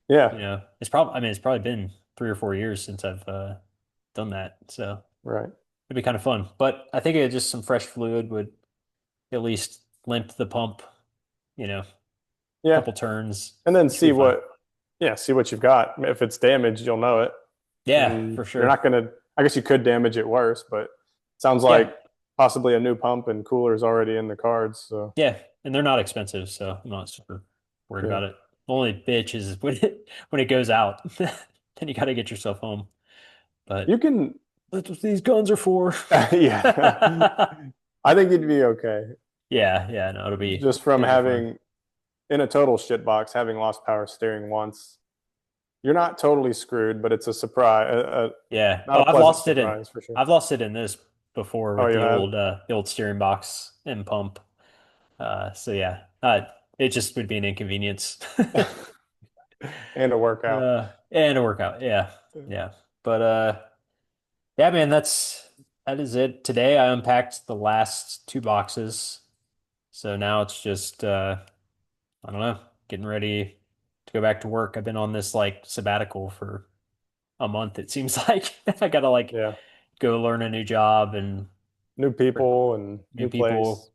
Yeah. It's probably been 3 or 4 years since I've done that. So Right. it'd be kind of fun. But I think just some fresh fluid would at least limp the pump, a Yeah. couple turns. And then Should be fine. see what you've got. If it's damaged, you'll know it. Yeah, And for you're not sure. going to, I guess you could damage it worse, but sounds Yeah. like possibly a new pump and cooler's already in the cards. So, Yeah, and they're not expensive, so I'm not super worried yeah. about it. The only bitch is when it goes out, then you got to get yourself home. You But can, that's what these guns are for. yeah. I think you'd be okay Yeah, yeah, no, just from it'll be fine. having, in a total shit box, having lost power steering once. You're not totally screwed, but it's a surprise, Yeah. not Oh, a pleasant surprise for sure. I've lost it in this before Oh, with you have? the old steering box and pump. So yeah, it just would be an inconvenience. And a workout. And a workout. Yeah, yeah. But yeah, man, that is it. Today I unpacked the last two boxes. So now it's just I don't know, getting ready to go back to work. I've been on this like sabbatical for a month, it seems like. I gotta like Yeah. go learn a new job and New people and new new place. people,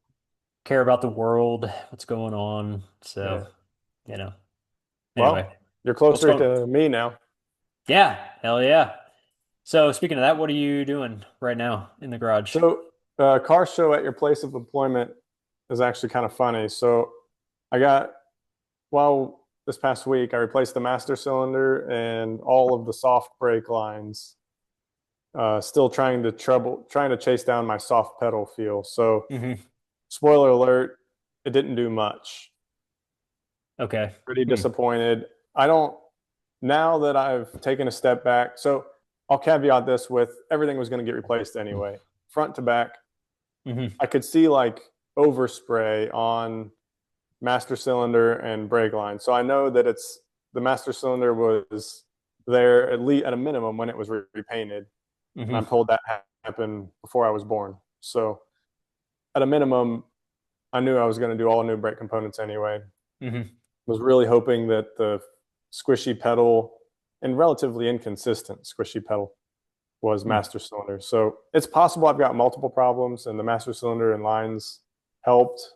care about the world, what's going on. So, Yeah. you know, anyway, Well, you're what's closer going? to me now. Yeah, hell yeah. So speaking of that, what are you doing right now in the garage? So, car show at your place of employment is actually kind of funny. So, I got, well, this past week, I replaced the master cylinder and all of the soft brake lines. Still trying to chase down my soft pedal feel. So, Hmm. spoiler alert, it didn't do much. Okay. Pretty Hmm. disappointed. I don't, now that I've taken a step back, so I'll caveat this with everything was going to get replaced anyway, front to back. Hmm. I could see like overspray on master cylinder and brake line. So I know that it's the master cylinder was there at least at a minimum when it was repainted. And I'm Hmm. told that happened before I was born. So at a minimum, I knew I was going to do all new brake components anyway. Hmm. Was really hoping that the squishy pedal and relatively inconsistent squishy pedal was Hmm. master cylinder. So it's possible I've got multiple problems and the master cylinder and lines helped.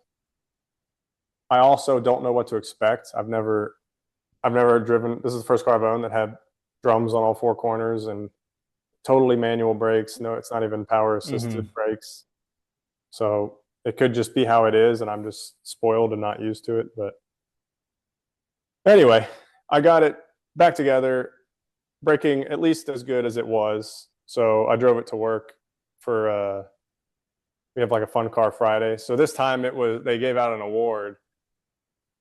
I also don't know what to expect. I've never driven, this is the first car I've owned that had drums on all four corners and totally manual brakes. No, it's not even power assisted Hmm. brakes. So it could just be how it is and I'm just spoiled and not used to it. But anyway, I got it back together, braking at least as good as it was. So I drove it to work for we have like a fun car Friday. So this time it was they gave out an award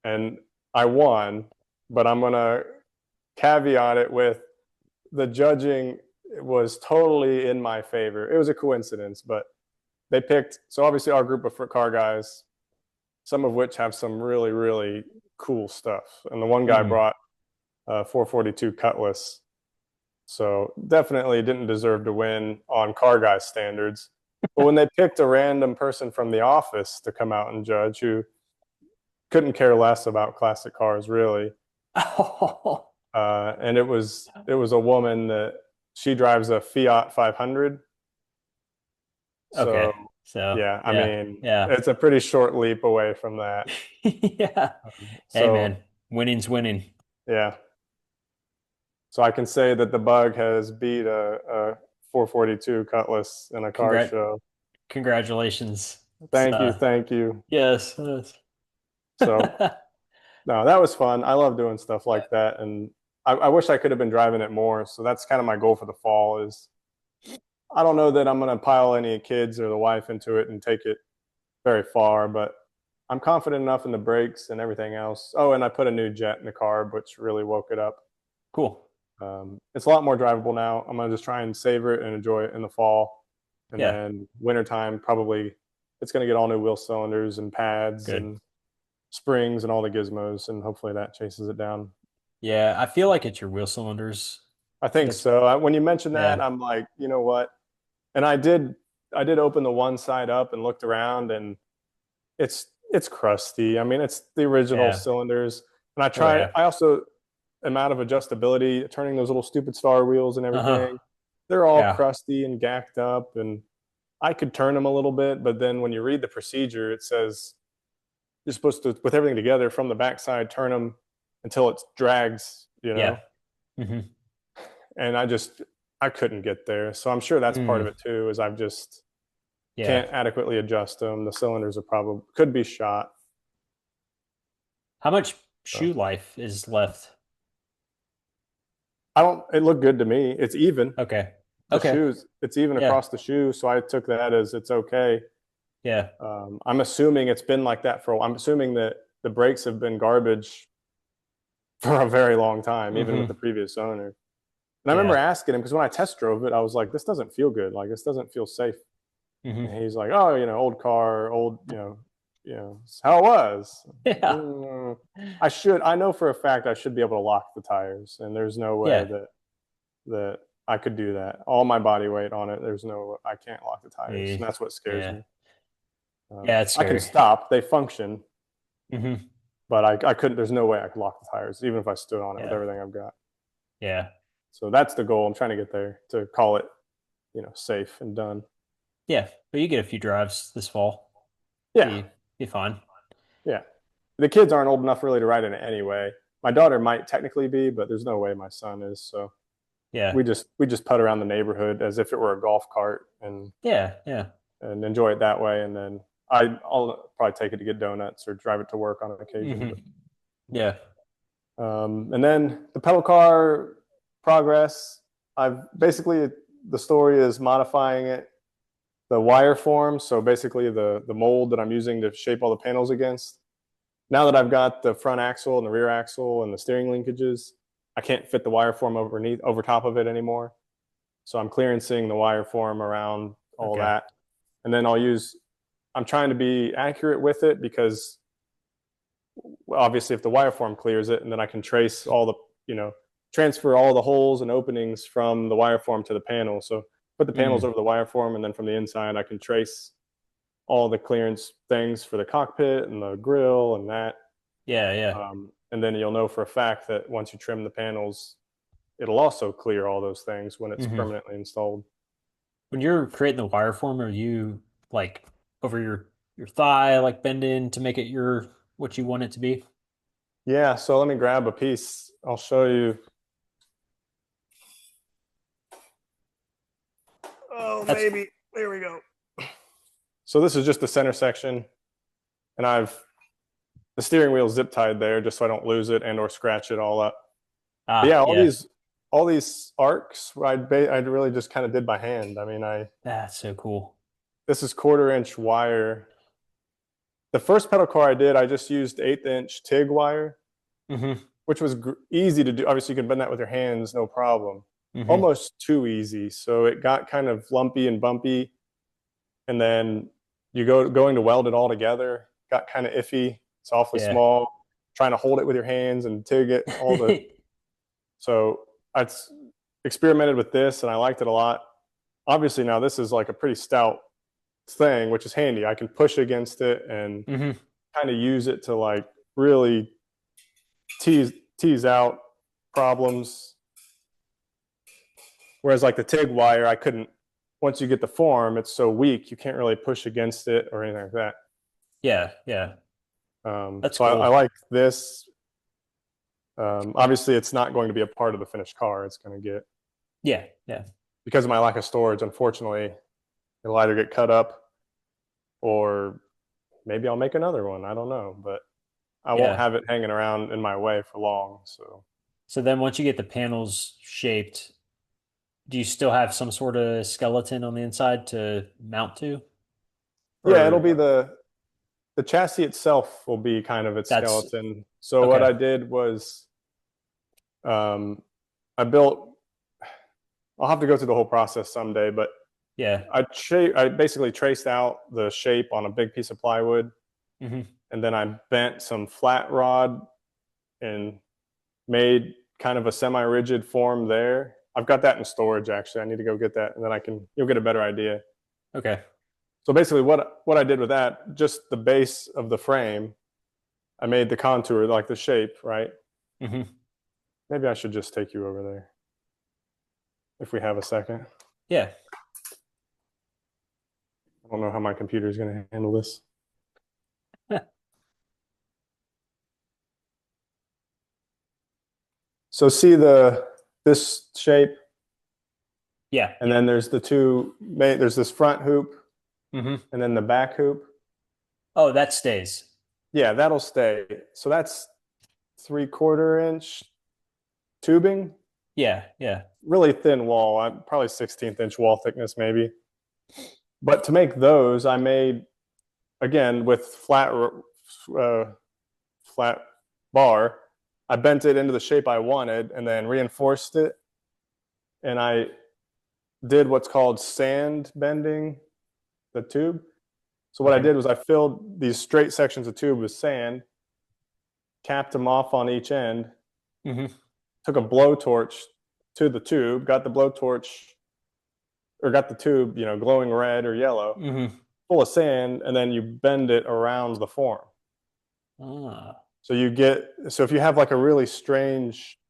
and I won, but I'm gonna caveat it with the judging was totally in my favor. It was a coincidence, but they picked so obviously our group of car guys, some of which have some really really cool stuff, and the one guy Hmm. brought a 442 Cutlass, so definitely didn't deserve to win on car guy standards. But when they picked a random person from the office to come out and judge, who couldn't care less about classic cars really, Oh. and it was a woman that she drives a Fiat 500. So Okay. So yeah, I yeah, mean, yeah, it's a pretty short leap away from that. yeah. Hey So man, winning's winning. yeah, so I can say that the Bug has beat a 442 Cutlass in a car Congrat show. Congratulations. It's Thank you, thank you. yes, yes. So no, that was fun. I love doing stuff like that, and I wish I could have been driving it more. So that's kind of my goal for the fall. Is I don't know that I'm going to pile any kids or the wife into it and take it very far, but I'm confident enough in the brakes and everything else. Oh, and I put a new jet in the carb, which really woke it up. Cool. It's a lot more drivable now. I'm gonna just try and savor it and enjoy it in the fall, and Yeah, then wintertime probably it's gonna get all new wheel cylinders and pads good. and springs and all the gizmos, and hopefully that chases it down. Yeah, I feel like it's your wheel cylinders. I think That's so. When you mentioned that, yeah, I'm like, you know what? And I did open the one side up and looked around, and it's crusty. I mean, it's the original yeah. cylinders, and I Oh tried. yeah. I also am out of adjustability, turning those little stupid star wheels and Uh-huh. everything. They're all Yeah. crusty and gacked up, and I could turn them a little bit, but then when you read the procedure, it says you're supposed to, with everything together from the backside, turn them until it drags, Yeah. Hmm. and I couldn't get there. So I'm sure that's part of Mm. it too, is I've just Yeah. can't adequately adjust them. The cylinders are probably could be shot. How much So shoe life is left? I don't. It looked good to me. It's even. Okay. The Okay. shoes. It's even Yeah. across the shoe, so I took that as it's okay. Yeah. I'm assuming it's been like that for a while. I'm assuming that the brakes have been garbage for a very long time, even with the Hmm. previous owner. And I remember Yeah. asking him because when I test drove it, I was like, "This doesn't feel good. Like this doesn't feel safe." Hmm. And he's like, "Oh, old car, old, it's how it was." Yeah. Mm, I should. I know for a fact I should be able to lock the tires, and there's no way Yeah. that I could do that. All my body weight on it. There's no. I can't lock the tires, Yeah. and that's what scares Yeah. me. Yeah, it's I can scary. stop. They function, Hmm. but I couldn't. There's no way I could lock the tires, even if I stood on it with Yeah. everything I've got. Yeah. So that's the goal. I'm trying to get there to call it, safe and done. Yeah. But you get a few drives this fall. Yeah, Be fine. yeah. The kids aren't old enough really to ride in it anyway. My daughter might technically be, but there's no way my son is. So Yeah. we just putt around the neighborhood as if it were a golf cart Yeah. Yeah. and enjoy it that way. And then I'll probably take it to get donuts or drive it to work on occasion. Hmm. Yeah. And then the pedal car progress. I've basically the story is modifying it, the wire form. So basically the mold that I'm using to shape all the panels against. Now that I've got the front axle and the rear axle and the steering linkages, I can't fit the wire form over top of it anymore. So I'm clearancing the wire form around all Okay. that. And then I'm trying to be accurate with it because obviously if the wire form clears it and then I can trace transfer all the holes and openings from the wire form to the panel. So put the panels Mm. over the wire form and then from the inside I can trace all the clearance things for the cockpit and the grill and that. Yeah. Yeah. And then you'll know for a fact that once you trim the panels, it'll also clear all those things when it's Hmm. permanently installed. When you're creating the wire form, are you like over your thigh, like bend in to make it your what you want it to be? Yeah, so let me grab a piece. I'll show you. Oh, That's maybe. There we go. So this is just the center section, and I've the steering wheel zip tied there just so I don't lose it and or scratch it all up. But yeah, all yeah. these arcs I really just kind of did by hand. I mean, That's so cool. this is 1/4 inch wire. The first pedal car I did, I just used 1/8 inch TIG wire, Hmm. which was easy to do. Obviously, you can bend that with your hands, no problem. Hmm. Almost too easy. So it got kind of lumpy and bumpy. And then going to weld it all together, got kind of iffy. It's awfully Yeah. small. Trying to hold it with your hands and TIG it, so I experimented with this and I liked it a lot. Obviously, now this is like a pretty stout thing, which is handy. I can push against it and Hmm. kind of use it to like really tease out problems Whereas like the TIG wire, I couldn't. Once you get the form, it's so weak you can't really push against it or anything like that. Yeah, yeah. That's So I cool. like this. Obviously, it's not going to be a part of the finished car. It's going to get, Yeah, yeah, because of my lack of storage, unfortunately, it'll either get cut up or maybe I'll make another one. I don't know, but I won't yeah. have it hanging around in my way for long. So So then once you get the panels shaped, do you still have some sort of skeleton on the inside to mount to? yeah, it'll Or be the chassis itself will be kind of its that's skeleton. So what okay. I did was um, I built. I'll have to go through the whole process someday, but Yeah. I basically traced out the shape on a big piece of plywood, Hmm. and then I bent some flat rod and made kind of a semi-rigid form there. I've got that in storage actually. I need to go get that, and then you'll get a better idea. Okay. So basically, what I did with that, just the base of the frame, I made the contour like the shape, right? Hmm. Maybe I should just take you over there if we have a second. Yeah. I don't know how my computer is going to handle this. So see this shape, Yeah. and then there's there's this front hoop Hmm. and then the back hoop. Oh, that stays. Yeah, that'll stay. So that's 3/4 inch tubing, Yeah, yeah. really thin wall, probably 16th inch wall thickness maybe. But to make those, I made again with flat bar. I bent it into the shape I wanted and then reinforced it. And I did what's called sand bending the tube. So what I Okay. did was I filled these straight sections of tube with sand, capped them off on each end, Hmm. took a blowtorch to the tube, got the blowtorch or got the tube, glowing red or yellow, Hmm. full of sand, and then you bend it around the form. Ah, So if you have like a really strange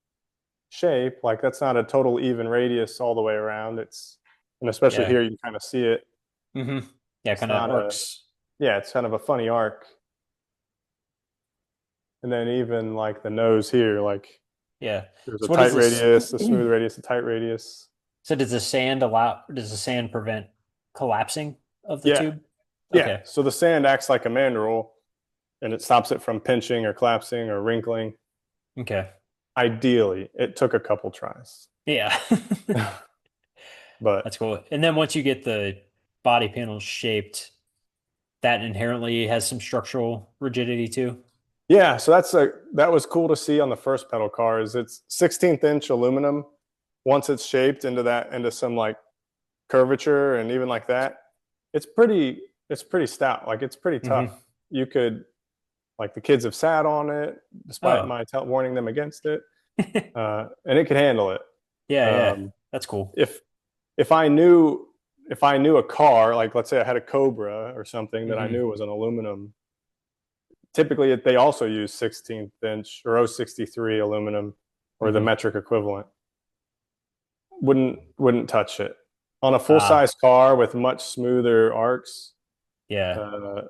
shape, like that's not a total even radius all the way around. And especially yeah. here, you kind of see it. Hmm. Yeah, It's kind of not arcs. yeah, it's kind of a funny arc. And then even like the nose here, like Yeah. there's a So what is tight this? radius, a smooth radius, a tight radius. So does the sand prevent collapsing of the Yeah, tube? yeah. Okay. So the sand acts like a mandrel and it stops it from pinching or collapsing or wrinkling. Okay. Ideally, it took a couple tries. Yeah. But That's cool. And then once you get the body panels shaped, that inherently has some structural rigidity too. yeah, so that was cool to see on the first pedal cars. It's 16th inch aluminum. Once it's shaped into some like curvature and even like that, it's pretty stout. Like it's pretty tough. Hmm. You could like the kids have sat on it despite Oh. my warning them against it, and it could handle it. Yeah, yeah. Um, That's cool. if if I knew if I knew a car, like let's say I had a Cobra or something that I Hmm. knew was an aluminum, typically they also use 16th inch or 063 aluminum or the Hmm. metric equivalent. Wouldn't touch it on a full Ah, size car with much smoother arcs. yeah. uh,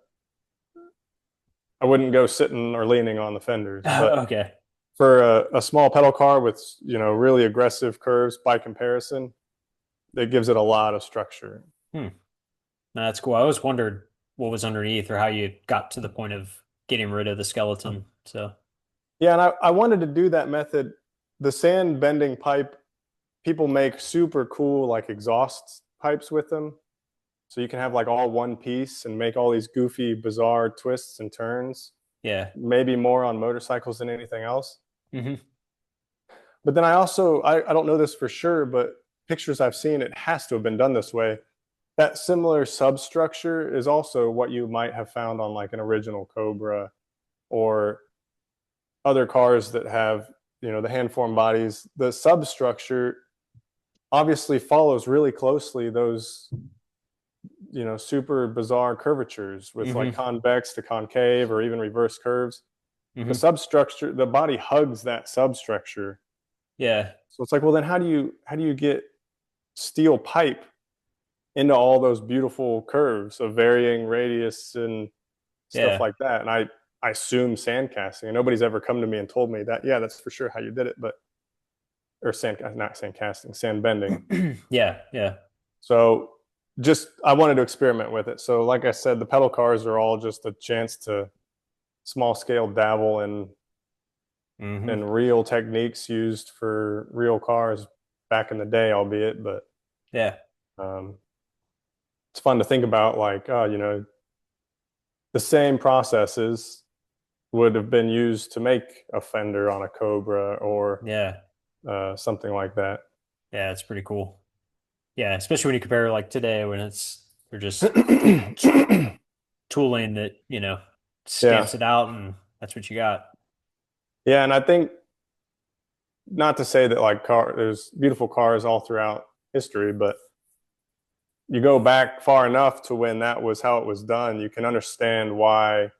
I wouldn't go sitting or leaning on the fenders, but Okay. for a small pedal car with really aggressive curves by comparison, it gives it a lot of structure. Hmm. No, that's cool. I always wondered what was underneath or how you got to the point of getting rid of the skeleton. So, Yeah, and I wanted to do that method. The sand bending pipe, people make super cool like exhaust pipes with them. So you can have like all one piece and make all these goofy, bizarre twists and turns, yeah. maybe more on motorcycles than anything else. Hmm. But then I don't know this for sure, but pictures I've seen, it has to have been done this way. That similar substructure is also what you might have found on like an original Cobra or other cars that have, the hand formed bodies. The substructure obviously follows really closely those, super bizarre curvatures with like Hmm. convex to concave or even reverse curves. The Hmm. substructure, the body hugs that substructure. Yeah. So it's like, well, then how do you get steel pipe into all those beautiful curves of varying radius and stuff Yeah. like that. And I assume sand casting. And nobody's ever come to me and told me that, yeah, that's for sure how you did it, but or sand not sand casting, sand bending. Yeah. Yeah. So just I wanted to experiment with it. So like I said, the pedal cars are all just a chance to small scale dabble Hmm. in real techniques used for real cars back in the day, albeit, but Yeah. um, it's fun to think about like, oh, the same processes would have been used to make a fender on a Cobra or Yeah. something like that. Yeah. It's pretty cool. Yeah. Especially when you compare like today when they're just tooling that, Yeah. stamps it out and that's what you got. Yeah. And I think not to say that like there's beautiful cars all throughout history, but you go back far enough to when that was how it was done, you can understand why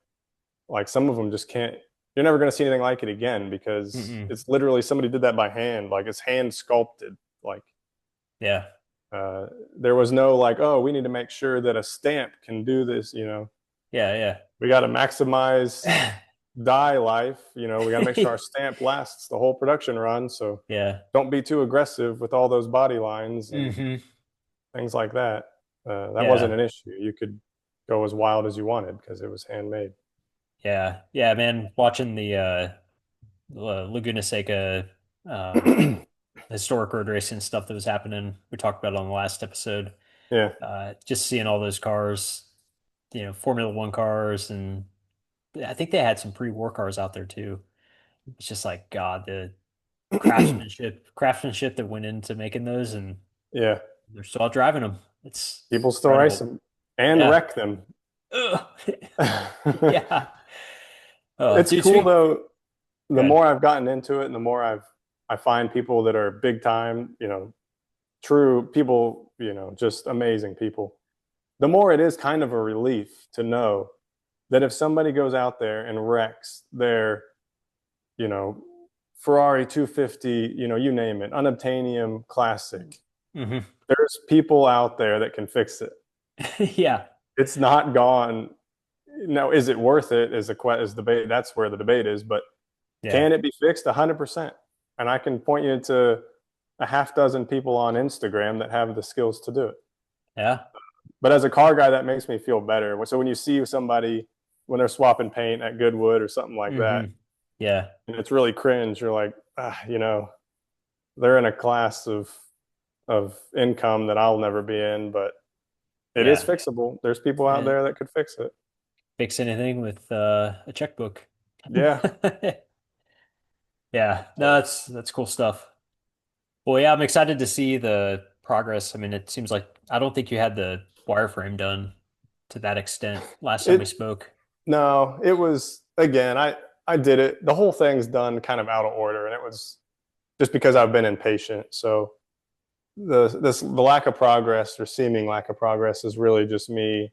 like some of them just can't, you're never going to see anything like it again because Mm-mm. it's literally somebody did that by hand, like it's hand sculpted. Like Yeah. uh, there was no like, oh, we need to make sure that a stamp can do this, Yeah. we got to maximize Yeah. die life, we got to make sure our stamp lasts the whole production run. So Yeah. don't be too aggressive with all those body lines and Hmm. things like that. That wasn't Yeah. an issue. You could go as wild as you wanted because it was handmade. Yeah. Yeah, man. Watching the Laguna Seca historic road racing stuff that was happening. We talked about it on the last episode. Yeah. Just seeing all those cars, Formula One cars, and I think they had some pre-war cars out there too. It's just like God, the craftsmanship that went into making those, and Yeah. they're still out driving them. It's People still race incredible. them and Yeah. wreck them. Ugh. Yeah. It's Dude, cool sweet. though. The Good. more I've gotten into it, and the more I find people that are big time, true people, just amazing people. The more it is kind of a relief to know that if somebody goes out there and wrecks their, you know, Ferrari 250, you name it, unobtainium classic, Hmm. there's people out there that can fix it. Yeah. It's not gone. Now, is it worth it? Is debate. That's where the debate is. But Yeah. can it be fixed? 100%. And I can point you to a half dozen people on Instagram that have the skills to do it. Yeah. But as a car guy, that makes me feel better. So when you see somebody when they're swapping paint at Goodwood or something like that, Hmm. Yeah. and it's really cringe, you're like, they're in a class of income that I'll never be in, but it is Yeah. fixable. There's people out And there that could fix it. fix anything with a checkbook. Yeah. Yeah. No, So that's cool stuff. Well, yeah, I'm excited to see the progress. I mean, it seems like I don't think you had the wireframe done to that extent last time we it spoke. no, it was again, I did it. The whole thing's done kind of out of order, and it was just because I've been impatient. So the lack of progress or seeming lack of progress is really just me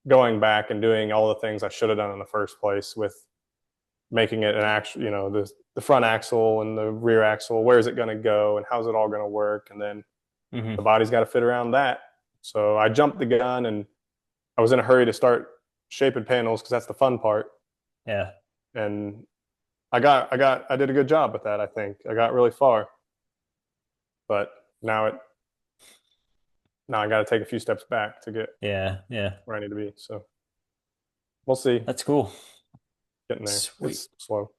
going back and doing all the things I should have done in the first place with making it an actual, the front axle and the rear axle. Where is it going to go, and how's it all going to work? And then the Hmm. body's got to fit around that. So I jumped the gun, and I was in a hurry to start shaping panels because that's the fun part. Yeah. And I did a good job with that. I think I got really far, but now it now I got to take a few steps back to get Yeah. Yeah. where I need to be. So we'll see. That's cool. Getting there. Sweet. It's slow.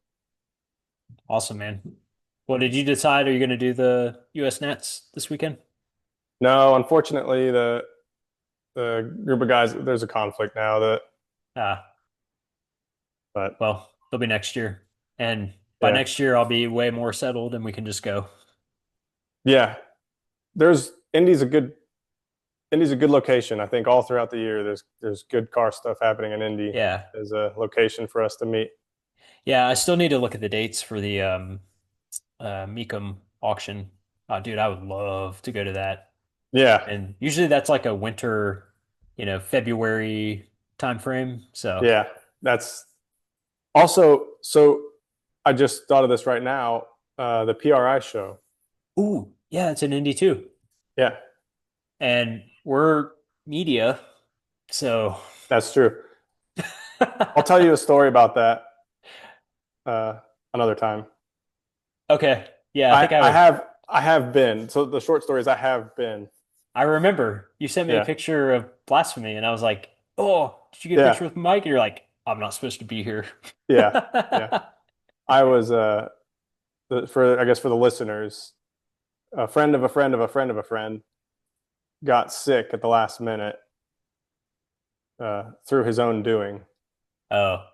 Awesome, man. Well, did you decide are you going to do the US Nats this weekend? No, unfortunately, the group of guys, there's a conflict now. Ah, But well, it'll be next year. And by yeah, next year, I'll be way more settled and we can just go. yeah. There's Indy's a good location. I think all throughout the year, there's good car stuff happening in Indy Yeah. as a location for us to meet. Yeah, I still need to look at the dates for the Mecum auction. Oh, dude, I would love to go to that. Yeah, And usually that's like a winter, February time frame. So, yeah. That's also so. I just thought of this right now. The PRI show. ooh, yeah, it's in Indy too. Yeah, and we're media, so that's true. I'll tell you a story about that uh, another time. okay. Yeah, I I think I I would. have I have been. So the short story is I have been. I remember you sent me a Yeah, picture of blasphemy, and I was like, "Oh, did you get a yeah, picture with Mike?" And you're like, "I'm not supposed to be here." yeah, yeah. I was for I guess for the listeners, a friend of a friend of a friend of a friend got sick at the last minute through his own doing, Oh,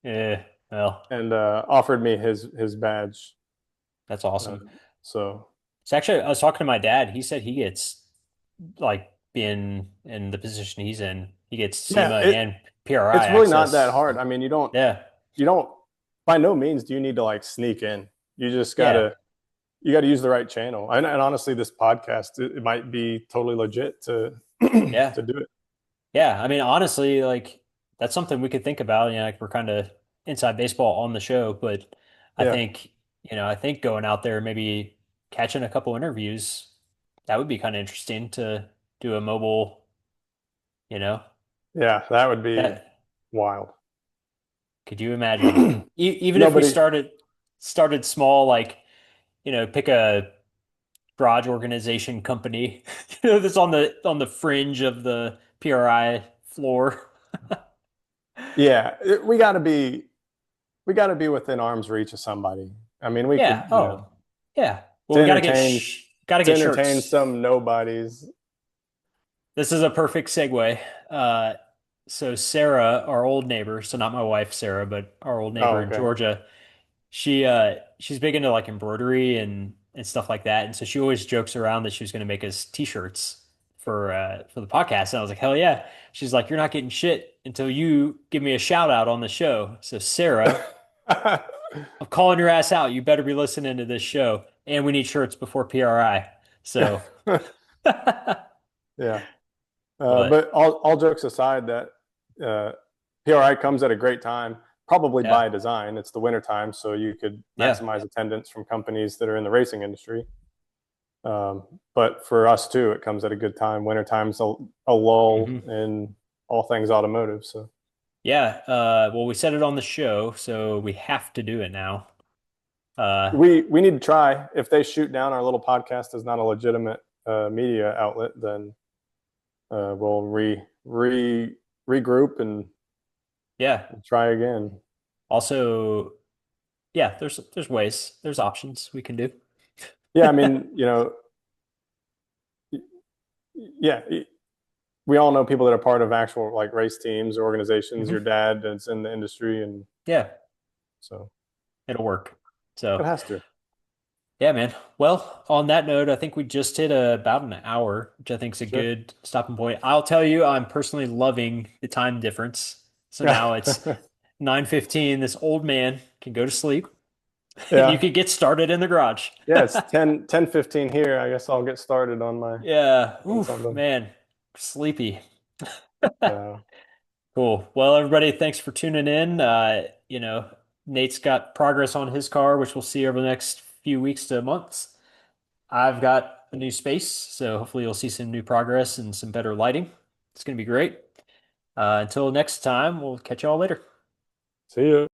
yeah. Well, and offered me his badge. that's Uh, awesome. so It's actually, I was talking to my dad. He said he gets like being in the position he's in, he gets yeah, SEMA and PRI it's really not that access. hard. I mean, Yeah, you don't by no means do you need to like sneak in. You just yeah, gotta use the right channel. And honestly, this podcast it might be totally legit to yeah, to do it. yeah. I mean, honestly, like that's something we could think about. You know, like we're kind of inside baseball on the show, but I Yeah, think, I think going out there, maybe catching a couple interviews, that would be kind of interesting to do a mobile, you know, yeah, that would be that wild. could you imagine? Even if we Nobody, started small, like, pick a garage organization company, that's on the fringe of the PRI floor. yeah, we got to be within arm's reach of somebody. I mean, we Yeah. could, Oh, yeah. Well, to we entertain got to to get entertain shirts. some nobodies. This is a perfect segue. So Sarah, our old neighbor, so not my wife Sarah, but our old Oh, neighbor in okay. Georgia, she's big into like embroidery and stuff like that. And so she always jokes around that she was going to make us t-shirts for the podcast. And I was like, "Hell yeah." She's like, "You're not getting shit until you give me a shout out on the show." So Sarah, I'm calling your ass out. You better be listening to this show. And we need shirts before PRI. So Yeah. but But all jokes aside, that uh, PRI comes at a great time, probably yeah. by design. It's the winter time, so you could Yeah. maximize attendance from companies that are in the racing industry. But for us too, it comes at a good time. Winter time's a lull Hmm. in all things automotive. So Yeah. Well, we said it on the show, so we have to do it now. Uh, we need to try. If they shoot down our little podcast as not a legitimate media outlet, then we'll regroup and yeah. try again. Also, yeah, there's ways, there's options we can do. Yeah, I mean, yeah, we all know people that are part of actual like race teams or organizations. Your Hmm. dad is in the industry, and Yeah, so it'll work. it So, has to. yeah, man. Well, on that note, I think we just hit about an hour, which I think is a Sure. good stopping point. I'll tell you, I'm personally loving the time difference. So now it's 9:15. This old man can go to sleep, and you Yeah. can get started in the garage. Yeah, it's 10:15 here. I guess I'll get started on my Yeah. on Oof, something. man. Sleepy. So Cool. Well, everybody, thanks for tuning in. Nate's got progress on his car, which we'll see over the next few weeks to months. I've got a new space, so hopefully you'll see some new progress and some better lighting. It's going to be great. Until next time, we'll catch y'all later. see you.